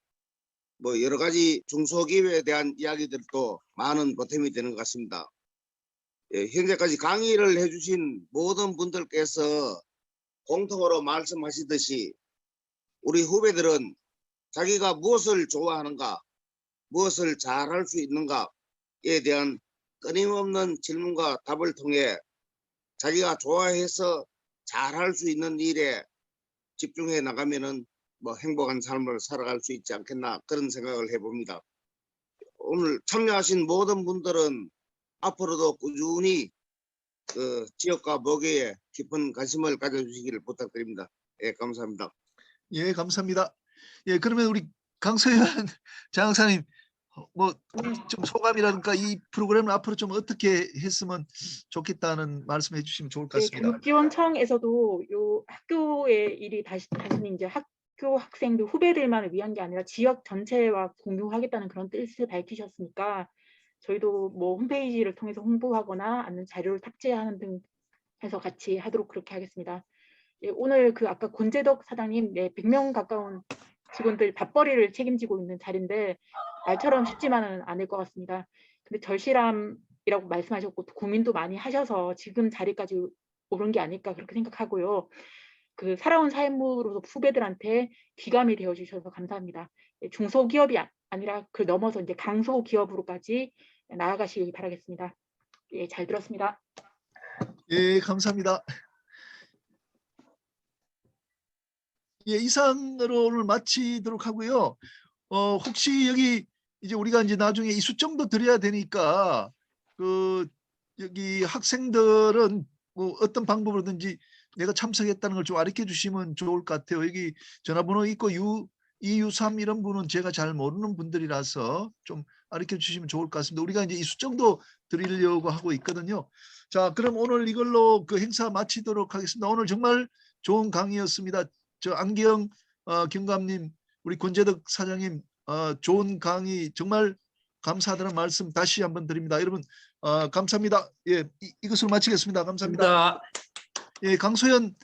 뭐 여러 가지 중소기업에 대한 이야기들도 많은 보탬이 되는 것 같습니다. 예, 현재까지 강의를 해주신 모든 분들께서 공통으로 말씀하시듯이 우리 후배들은 자기가 무엇을 좋아하는가, 무엇을 잘할 수 있는가에 대한 끊임없는 질문과 답을 통해 자기가 좋아해서 잘할 수 있는 일에 집중해 나가면은 뭐 행복한 삶을 살아갈 수 있지 않겠나 그런 생각을 해봅니다. 오늘 참여하신 모든 분들은 앞으로도 꾸준히 그 지역과 목회에 깊은 관심을 가져주시기를 부탁드립니다. 예, 감사합니다. 예, 감사합니다. 예, 그러면 우리 강소연 장사님 뭐 좀 소감이라든가 이 프로그램을 앞으로 좀 어떻게 했으면 좋겠다는 말씀해 주시면 좋을 것 네, 같습니다. 교육지원청에서도 요 학교의 일이 단순히 이제 학교 학생들 후배들만을 위한 게 아니라 지역 전체와 공유하겠다는 그런 뜻을 밝히셨으니까 저희도 뭐 홈페이지를 통해서 홍보하거나 아니면 자료를 탑재하는 등 해서 같이 하도록 그렇게 하겠습니다. 예, 오늘 그 아까 권재덕 사장님 100명 가까운 직원들 밥벌이를 책임지고 있는 자리인데 말처럼 쉽지만은 않을 것 같습니다. 근데 절실함이라고 말씀하셨고 또 고민도 많이 하셔서 지금 자리까지 오른 게 아닐까 그렇게 생각하고요. 그 살아온 삶으로서 후배들한테 귀감이 되어 주셔서 감사합니다. 예, 중소기업이 아니라 그 넘어서 이제 강소기업으로까지 나아가시기 바라겠습니다. 예, 잘 들었습니다. 예, 감사합니다. 예, 이상으로 오늘 마치도록 하고요. 혹시 여기 이제 우리가 이제 나중에 이 수정도 드려야 되니까 그 여기 학생들은 뭐 어떤 방법으로든지 내가 참석했다는 걸 좀 알려 주시면 좋을 것 같아요. 여기 전화번호 있고 U3 이런 분은 제가 잘 모르는 분들이라서 좀 알려 주시면 좋을 것 같습니다. 우리가 이제 이 수정도 드리려고 하고 있거든요. 자, 그럼 오늘 이걸로 그 행사 마치도록 하겠습니다. 오늘 정말 좋은 강의였습니다. 저 안기영 경감님, 우리 권재덕 사장님 좋은 강의 정말 감사하다는 말씀 다시 한번 드립니다. 여러분 감사합니다. 예, 이것으로 마치겠습니다. 감사합니다. 감사합니다. 예, 강소연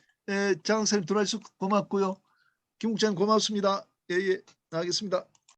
장사님 들어와주셔서 고맙고요. 김국장 고맙습니다. 예, 예, 나가겠습니다.